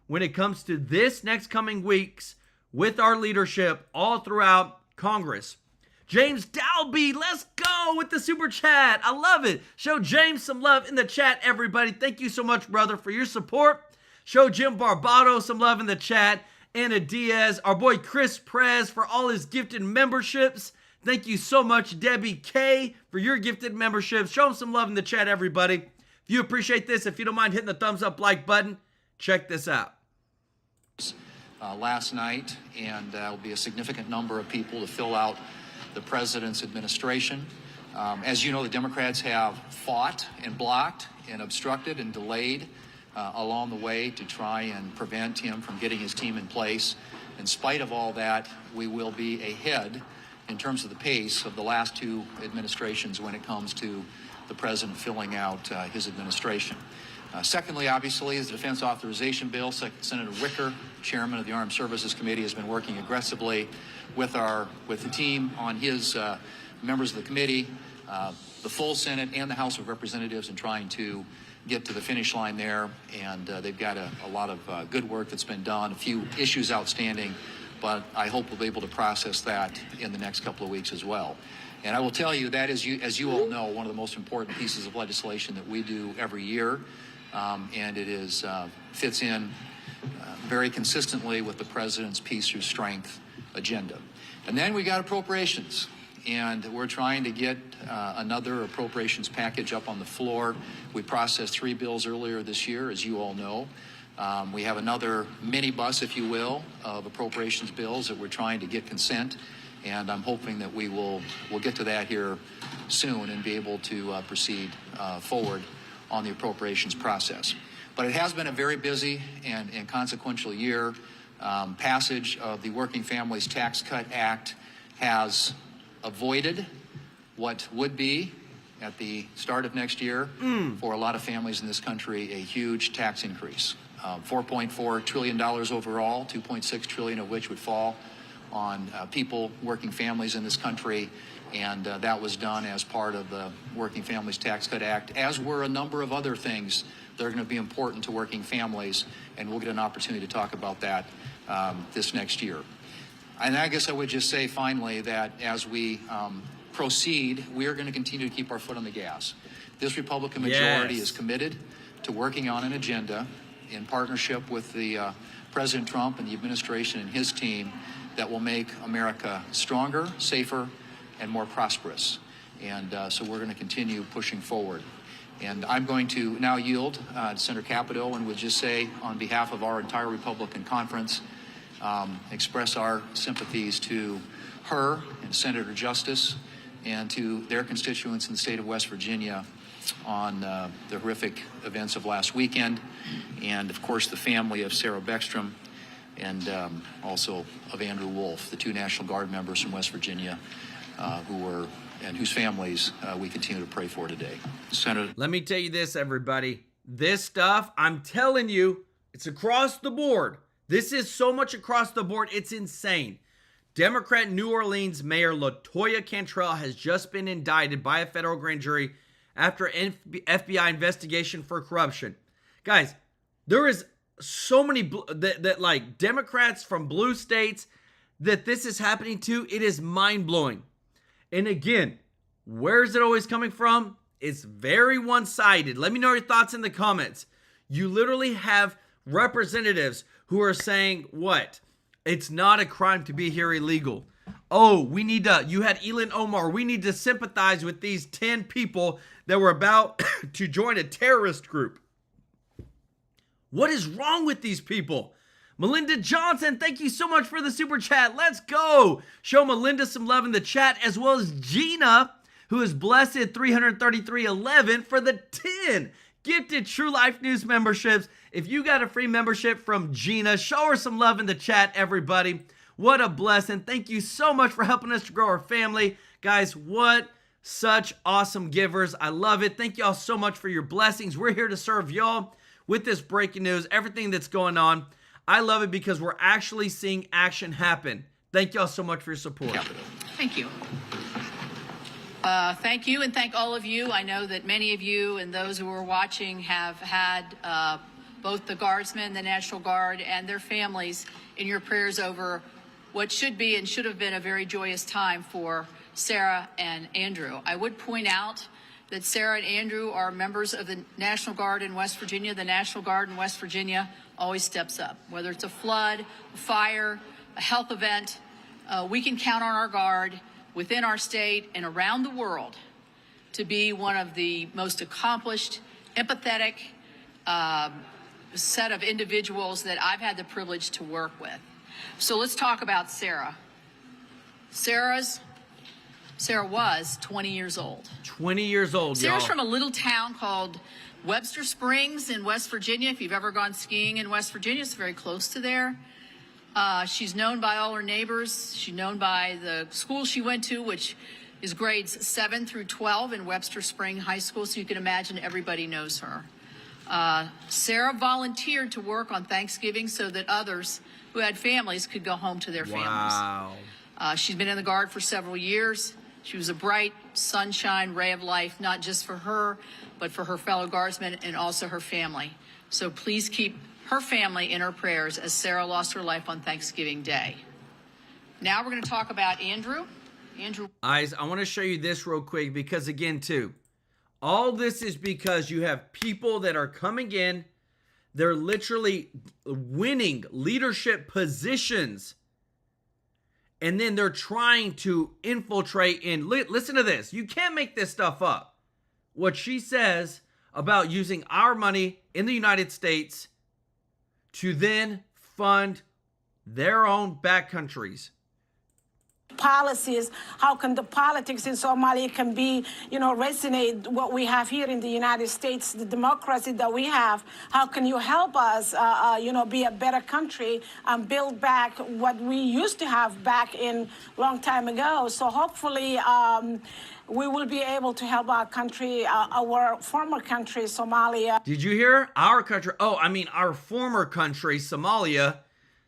when it comes to this next coming weeks with our leadership all throughout Congress. James Dalby, let's go with the super chat. I love it. Show James some love in the chat, everybody. Thank you so much, brother, for your support. Show Jim Barbato some love in the chat. Anna Diaz, our boy Chris Prez for all his gifted memberships. Thank you so much, Debbie K, for your gifted memberships. Show him some love in the chat, everybody. If you appreciate this, if you don't mind hitting the thumbs up like button, check this out. Last night, and will be a significant number of people to fill out the president's administration. As you know, the Democrats have fought and blocked and obstructed and delayed along the way to try and prevent him from getting his team in place. In spite of all that, we will be ahead in terms of the pace of the last two administrations when it comes to the president filling out his administration. Secondly, obviously, is the Defense Authorization Bill. Senator Wicker, chairman of the Armed Services Committee, has been working aggressively with the team on his members of the committee, the full Senate and the House of Representatives, in trying to get to the finish line there. And they've got a lot of good work that's been done, a few issues outstanding, but I hope we'll be able to process that in the next couple of weeks as well. And I will tell you that, as you all know, one of the most important pieces of legislation that we do every year. And it is fits in very consistently with the president's Peace Through Strength agenda. And then we got appropriations, and we're trying to get another appropriations package up on the floor. We processed 3 bills earlier this year, as you all know. We have another minibus, if you will, of appropriations bills that we're trying to get consent, and I'm hoping that we'll get to that here soon and be able to proceed forward on the appropriations process. But it has been a very busy and consequential year. Passage of the Working Families Tax Cut Act has avoided what would be, at the start of next year, for a lot of families in this country, a huge tax increase. $4.4 trillion overall, $2.6 trillion of which would fall on people, working families in this country. And that was done as part of the Working Families Tax Cut Act, as were a number of other things that are going to be important to working families. And we'll get an opportunity to talk about that this next year. And I guess I would just say finally that as we proceed, we are going to continue to keep our foot on the gas. This Republican majority is committed to working on an agenda in partnership with the President Trump and the administration and his team that will make America stronger, safer, and more prosperous. And so we're going to continue pushing forward. And I'm going to now yield to Senator Capito and would just say, on behalf of our entire Republican conference, express our sympathies to her and Senator Justice and to their constituents in the state of West Virginia on the horrific events of last weekend, and of course the family of Sarah Beckstrom, and also of Andrew Wolf, the 2 National Guard members from West Virginia whose families we continue to pray for today. Senator. Let me tell you this, everybody. This stuff, I'm telling you, it's across the board. This is so much across the board, it's insane. Democrat New Orleans Mayor LaToya Cantrell has just been indicted by a federal grand jury after an FBI investigation for corruption. Guys, there is so many like Democrats from blue states that this is happening to. It is mind-blowing. And again, where is it always coming from? It's very one-sided. Let me know your thoughts in the comments. You literally have representatives who are saying, what? It's not a crime to be here illegal. Oh, you had Elon Omar. We need to sympathize with these 10 people that were about to join a terrorist group. What is wrong with these people? Melinda Johnson, thank you so much for the super chat. Let's go. Show Melinda some love in the chat, as well as Gina, who is blessed 333.11 for the 10 gifted TrueLife News memberships. If you got a free membership from Gina, show her some love in the chat, everybody. What a blessing. Thank you so much for helping us to grow our family. Guys, what such awesome givers. I love it. Thank y'all so much for your blessings. We're here to serve y'all with this breaking news, everything that's going on. I love it because we're actually seeing action happen. Thank y'all so much for your support. Thank you. Thank you, and thank all of you. I know that many of you and those who are watching have had both the Guardsmen, the National Guard, and their families in your prayers over what should be and should have been a very joyous time for Sarah and Andrew. I would point out that Sarah and Andrew are members of the National Guard in West Virginia. The National Guard in West Virginia always steps up. Whether it's a flood, a fire, a health event, we can count on our Guard within our state and around the world to be one of the most accomplished, empathetic set of individuals that I've had the privilege to work with. So let's talk about Sarah. Sarah was 20 years old. 20 years old, y'all. Sarah's from a little town called Webster Springs in West Virginia. If you've ever gone skiing in West Virginia, it's very close to there. She's known by all her neighbors. She's known by the school she went to, which is grades 7 through 12 in Webster Spring High School, so you can imagine everybody knows her. Sarah volunteered to work on Thanksgiving so that others who had families could go home to their families. Wow. She's been in the Guard for several years. She was a bright sunshine ray of life, not just for her, but for her fellow Guardsmen and also her family. So please keep her family in her prayers as Sarah lost her life on Thanksgiving Day. Now we're going to talk about Andrew. Guys, I want to show you this real quick because, again, too, all this is because you have people that are coming in. They're literally winning leadership positions. And then they're trying to infiltrate and listen to this. You can't make this stuff up. What she says about using our money in the United States to then fund their own backcountries. Policies, how can the politics in Somalia can be, resonate what we have here in the United States, the democracy that we have. How can you help us, be a better country and build back what we used to have back in long time ago? So hopefully we will be able to help our country, our former country, Somalia. Did you hear? Our country. Oh, I mean, our former country, Somalia.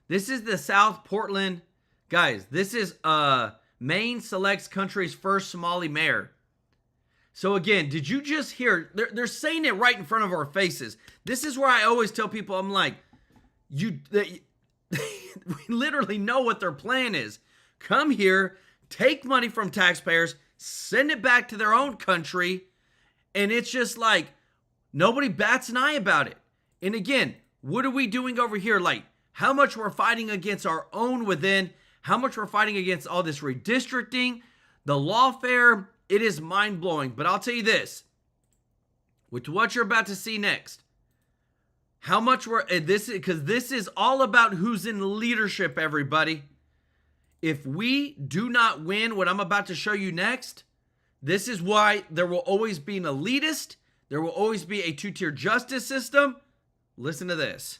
This is the South Portland. Guys, this is Maine selects country's first Somali mayor. So again, did you just hear? They're saying it right in front of our faces. This is where I always tell people, I'm like, we literally know what their plan is. Come here, take money from taxpayers, send it back to their own country, and it's just like, nobody bats an eye about it. And again, what are we doing over here? Like, how much we're fighting against our own within, how much we're fighting against all this redistricting, the lawfare, it is mind-blowing. But I'll tell you this, with what you're about to see next, how much because this is all about who's in leadership, everybody. If we do not win what I'm about to show you next, this is why there will always be an elitist, there will always be a two-tier justice system. Listen to this.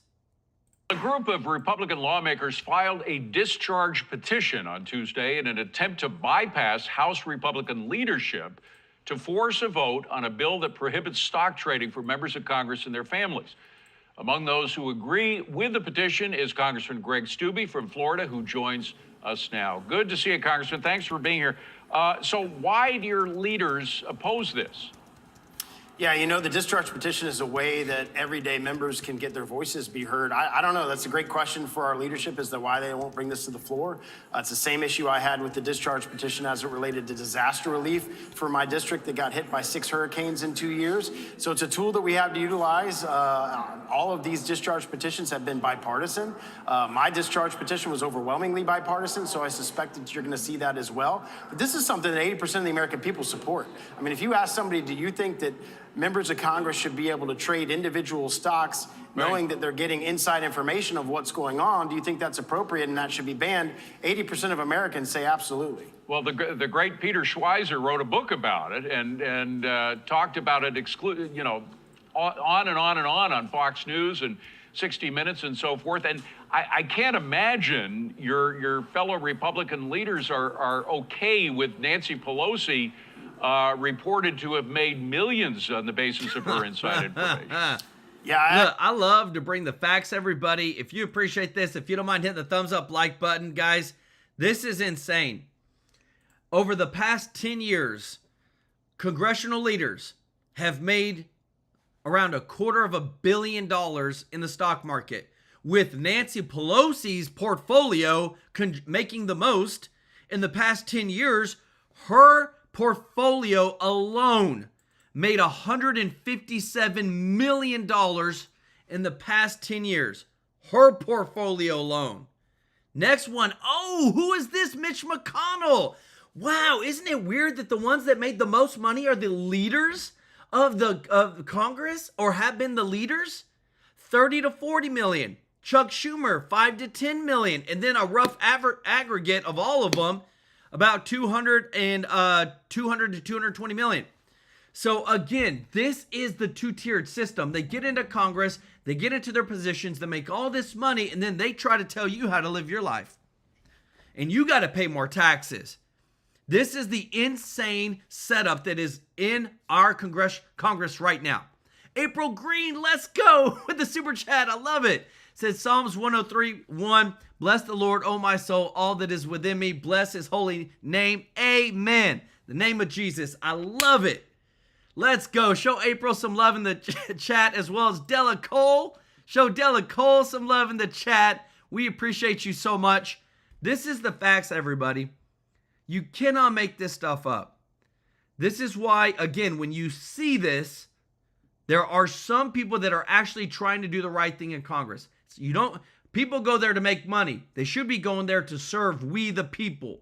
A group of Republican lawmakers filed a discharge petition on Tuesday in an attempt to bypass House Republican leadership to force a vote on a bill that prohibits stock trading for members of Congress and their families. Among those who agree with the petition is Congressman Greg Steube from Florida, who joins us now. Good to see you, Congressman. Thanks for being here. So why do your leaders oppose this? Yeah, the discharge petition is a way that everyday members can get their voices be heard. I don't know. That's a great question for our leadership as to why they won't bring this to the floor. It's the same issue I had with the discharge petition as it related to disaster relief for my district that got hit by 6 hurricanes in 2 years. So it's a tool that we have to utilize. All of these discharge petitions have been bipartisan. My discharge petition was overwhelmingly bipartisan, so I suspect that you're going to see that as well. But this is something that 80% of the American people support. I mean, if you ask somebody, do you think that members of Congress should be able to trade individual stocks knowing that they're getting inside information of what's going on? Do you think that's appropriate and that should be banned? 80% of Americans say absolutely. Well, the great Peter Schweizer wrote a book about it and talked about it on and on and on Fox News and 60 Minutes and so forth. And I can't imagine your fellow Republican leaders are okay with Nancy Pelosi reported to have made millions on the basis of her inside information. Look, I love to bring the facts, everybody. If you appreciate this, if you don't mind hitting the thumbs up like button, guys, this is insane. Over the past 10 years, congressional leaders have made around $250 million in the stock market, with Nancy Pelosi's portfolio making the most in the past 10 years. Her portfolio alone made $157 million in the past 10 years. Her portfolio alone. Next one. Oh, who is this? Mitch McConnell. Wow, isn't it weird that the ones that made the most money are the leaders of Congress, or have been the leaders? 30 to 40 million. Chuck Schumer, 5 to 10 million. And then a rough aggregate of all of them, about 200 to 220 million. So again, this is the two-tiered system. They get into Congress, they get into their positions, they make all this money, and then they try to tell you how to live your life. And you got to pay more taxes. This is the insane setup that is in our Congress right now. April Green, let's go with the super chat. I love it. Says Psalms 103:1. Bless the Lord, O my soul, all that is within me. Bless his holy name. Amen. The name of Jesus. I love it. Let's go. Show April some love in the chat, as well as Della Cole. Show Della Cole some love in the chat. We appreciate you so much. This is the facts, everybody. You cannot make this stuff up. This is why, again, when you see this, there are some people that are actually trying to do the right thing in Congress. So people go there to make money. They should be going there to serve we the people.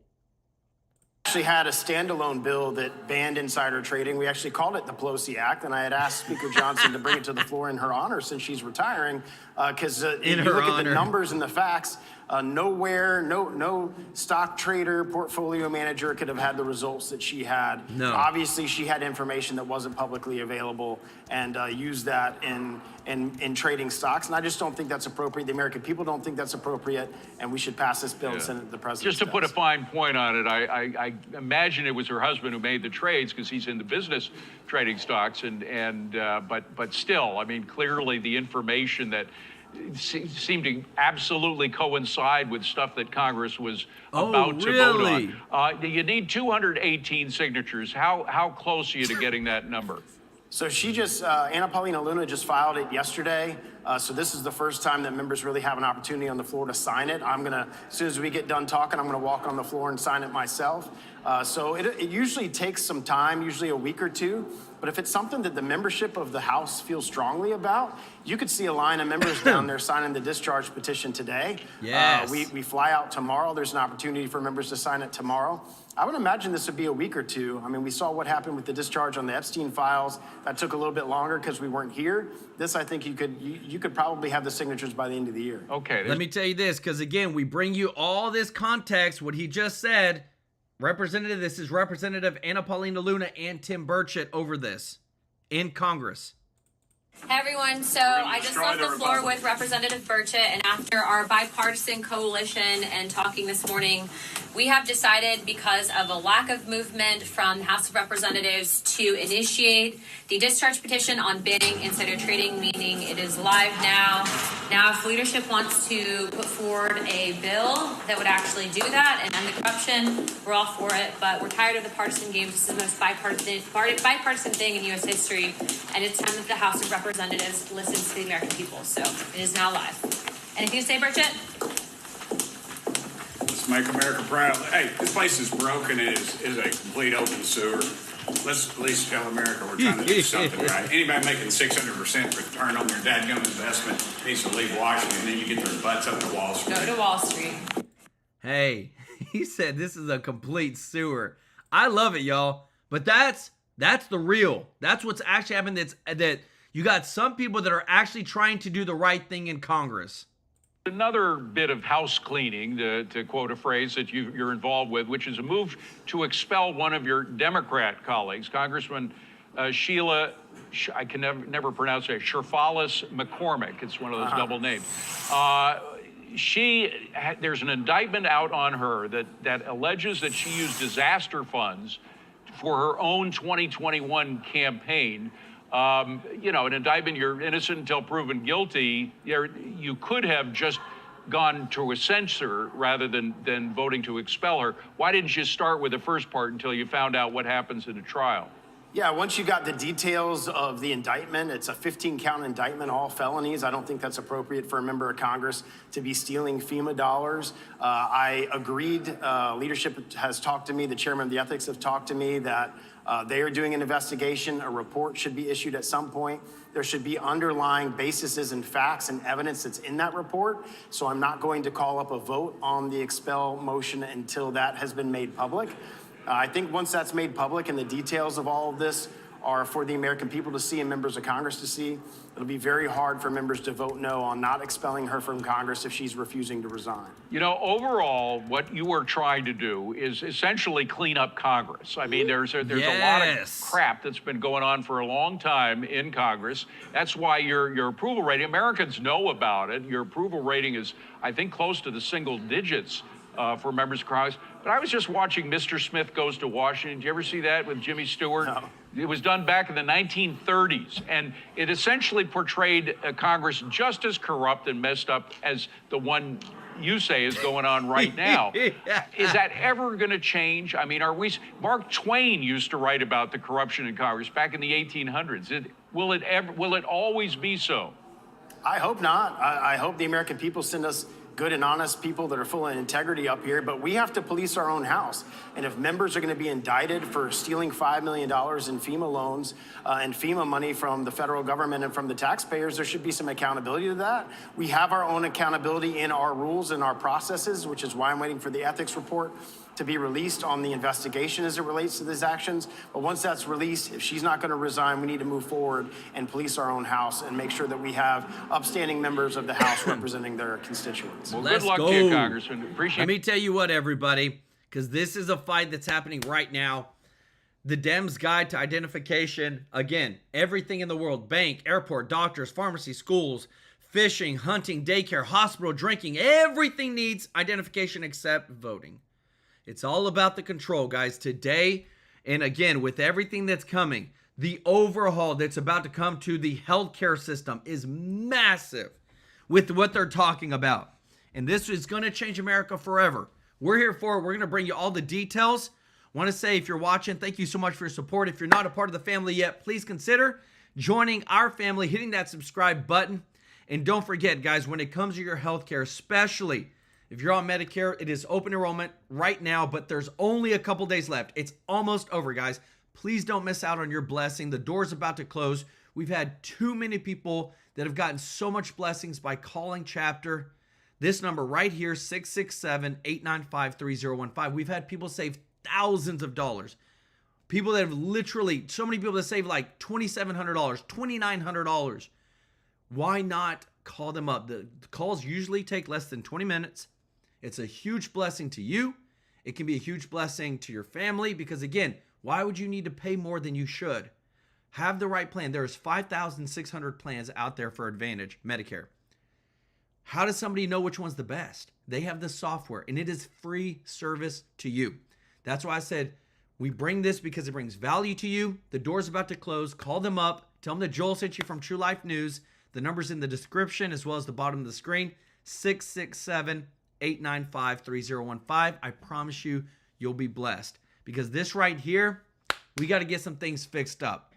Actually had a standalone bill that banned insider trading. We actually called it the Pelosi Act, and I had asked Speaker Johnson to bring it to the floor in her honor since she's retiring, because if you look at the numbers and the facts, no stock trader, portfolio manager could have had the results that she had. No. Obviously, she had information that wasn't publicly available and used that in trading stocks. And I just don't think that's appropriate. The American people don't think that's appropriate, and we should pass this bill and send it to the president. Just to put a fine point on it, I imagine it was her husband who made the trades because he's in the business trading stocks, but still, I mean, clearly the information that seemed to absolutely coincide with stuff that Congress was about to vote on. You need 218 signatures. How close are you to getting that number? So she just, Anna Paulina Luna just filed it yesterday. So this is the first time that members really have an opportunity on the floor to sign it. I'm gonna, as soon as we get done talking, I'm gonna walk on the floor and sign it myself. So it usually takes some time, usually a week or two. But if it's something that the membership of the House feels strongly about, you could see a line of members down there signing the discharge petition today. Yes. We fly out tomorrow. There's an opportunity for members to sign it tomorrow. I would imagine this would be a week or two. I mean, we saw what happened with the discharge on the Epstein files. That took a little bit longer because we weren't here. This, I think you could probably have the signatures by the end of the year. Okay. Let me tell you this, because again, we bring you all this context, what he just said. This is Representative Anna Paulina Luna and Tim Burchett over this in Congress. Hey everyone, so I just left the floor with Representative Burchett, and after our bipartisan coalition and talking this morning, we have decided, because of a lack of movement from the House of Representatives, to initiate the discharge petition on banning insider trading, meaning it is live now. Now, if leadership wants to put forward a bill that would actually do that and end the corruption, we're all for it, but we're tired of the partisan games. This is the most bipartisan thing in U.S. history, and it's time that the House of Representatives listens to the American people. So it is now live. Anything to say, Burchett? Let's make America proud. Hey, this place is broken. It is a complete open sewer. Let's at least tell America we're trying to do something right. Anybody making 600% return on their dadgum investment needs to leave Washington, and then you get their butts up to Wall Street. Go to Wall Street. Hey, he said this is a complete sewer. I love it, y'all. But that's the real. That's what's actually happened. That you got some people that are actually trying to do the right thing in Congress. Another bit of house cleaning, to quote a phrase that you're involved with, which is a move to expel one of your Democrat colleagues, Congressman Sheila, I can never pronounce it, Sherfalis McCormick. It's one of those double names. There's an indictment out on her that alleges that she used disaster funds for her own 2021 campaign. An indictment, you're innocent until proven guilty. You could have just gone to a censor rather than voting to expel her. Why didn't you start with the first part until you found out what happens in a trial? Yeah, once you got the details of the indictment, it's a 15-count indictment, all felonies. I don't think that's appropriate for a member of Congress to be stealing FEMA dollars. I agreed. Leadership has talked to me. The chairman of the ethics have talked to me that they are doing an investigation. A report should be issued at some point. There should be underlying bases and facts and evidence that's in that report. So I'm not going to call up a vote on the expel motion until that has been made public. I think once that's made public and the details of all of this are for the American people to see and members of Congress to see, it'll be very hard for members to vote no on not expelling her from Congress if she's refusing to resign. You know, overall, what you are trying to do is essentially clean up Congress. I mean, there's a lot of crap that's been going on for a long time in Congress. That's why your approval rating, Americans know about it. Your approval rating is, I think, close to the single digits for members of Congress. But I was just watching Mr. Smith Goes to Washington. Did you ever see that with Jimmy Stewart? No. It was done back in the 1930s, and it essentially portrayed Congress just as corrupt and messed up as the one you say is going on right now. Is that ever going to change? I mean, Mark Twain used to write about the corruption in Congress back in the 1800s. Will it always be so? I hope not. I hope the American people send us good and honest people that are full of integrity up here, but we have to police our own house. And if members are going to be indicted for stealing $5 million in FEMA loans and FEMA money from the federal government and from the taxpayers, there should be some accountability to that. We have our own accountability in our rules and our processes, which is why I'm waiting for the ethics report to be released on the investigation as it relates to these actions. But once that's released, if she's not going to resign, we need to move forward and police our own house and make sure that we have upstanding members of the House representing their constituents. Well, good luck to you, Congressman. Appreciate it. Let me tell you what, everybody, because this is a fight that's happening right now. The Dems Guide to Identification, again, everything in the world, bank, airport, doctors, pharmacy, schools, fishing, hunting, daycare, hospital, drinking, everything needs identification except voting. It's all about the control, guys. Today, and again, with everything that's coming, the overhaul that's about to come to the healthcare system is massive with what they're talking about. And this is going to change America forever. We're here for it. We're going to bring you all the details. Want to say, if you're watching, thank you so much for your support. If you're not a part of the family yet, please consider joining our family, hitting that subscribe button. And don't forget, guys, when it comes to your healthcare, especially if you're on Medicare, it is open enrollment right now, but there's only a couple days left. It's almost over, guys. Please don't miss out on your blessing. The door's about to close. We've had too many people that have gotten so much blessings by calling chapter. This number right here, 667-895-3015. We've had people save thousands of dollars. People that have literally, so many people that save like $2,700, $2,900. Why not call them up? The calls usually take less than 20 minutes. It's a huge blessing to you. It can be a huge blessing to your family because, again, why would you need to pay more than you should? Have the right plan. There's 5,600 plans out there for Advantage Medicare. How does somebody know which one's the best? They have the software, and it is free service to you. That's why I said we bring this because it brings value to you. The door's about to close. Call them up. Tell them that Joel sent you from TrueLife News. The number's in the description as well as the bottom of the screen, 667-895-3015. I promise you, you'll be blessed because this right here, we got to get some things fixed up.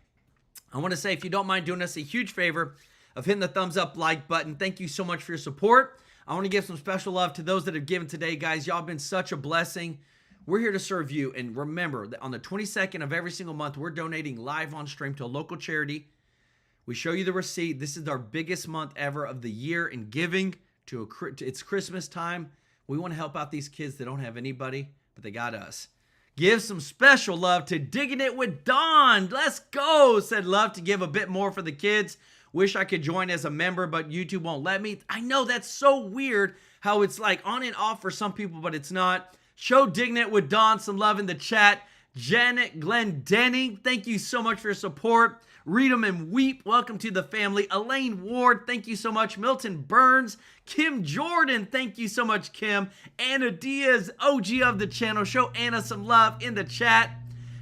I want to say, if you don't mind doing us a huge favor of hitting the thumbs up like button, thank you so much for your support. I want to give some special love to those that have given today, guys. Y'all have been such a blessing. We're here to serve you. And remember that on the 22nd of every single month, we're donating live on stream to a local charity. We show you the receipt. This is our biggest month ever of the year in giving. It's Christmas time. We want to help out these kids that don't have anybody, but they got us. Give some special love to Digging It with Dawn. Let's go. Said love to give a bit more for the kids. Wish I could join as a member, but YouTube won't let me. I know that's so weird how it's like on and off for some people, but it's not. Show Digging It with Dawn some love in the chat. Janet Glendenning, thank you so much for your support. Read 'em and weep. Welcome to the family. Elaine Ward, thank you so much. Milton Burns. Kim Jordan, thank you so much, Kim. Anna Diaz, OG of the channel. Show Anna some love in the chat.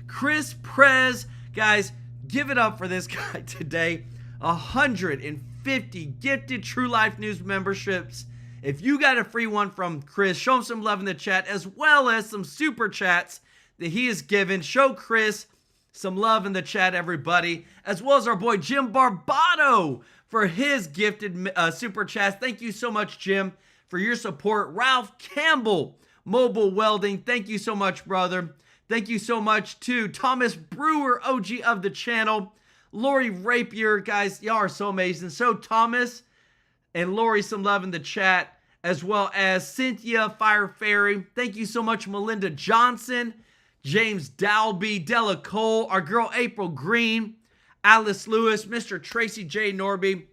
Chris Prez, guys, give it up for this guy today. 150 gifted TrueLife News memberships. If you got a free one from Chris, show him some love in the chat, as well as some super chats that he has given. Show Chris some love in the chat, everybody. As well as our boy Jim Barbato for his gifted super chat. Thank you so much, Jim, for your support. Ralph Campbell, Mobile Welding. Thank you so much, brother. Thank you so much to Thomas Brewer, OG of the channel. Lori Rapier, guys, y'all are so amazing. So Thomas and Lori, some love in the chat, as well as Cynthia Fire Fairy. Thank you so much, Melinda Johnson, James Dalby, Della Cole, our girl April Green, Alice Lewis, Mr. Tracy J. Norby,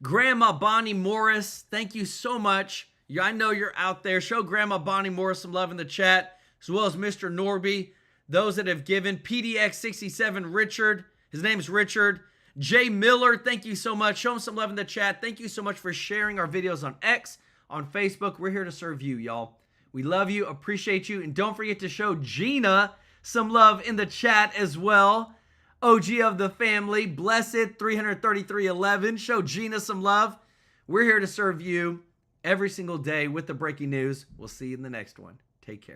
Grandma Bonnie Morris. Thank you so much. I know you're out there. Show Grandma Bonnie Morris some love in the chat, as well as Mr. Norby. Those that have given, PDX67 Richard. His name's Richard. Jay Miller, thank you so much. Show him some love in the chat. Thank you so much for sharing our videos on X, on Facebook. We're here to serve you, y'all. We love you, appreciate you, and don't forget to show Gina some love in the chat as well. OG of the family, Blessed 33311. Show Gina some love. We're here to serve you every single day with the breaking news. We'll see you in the next one. Take care.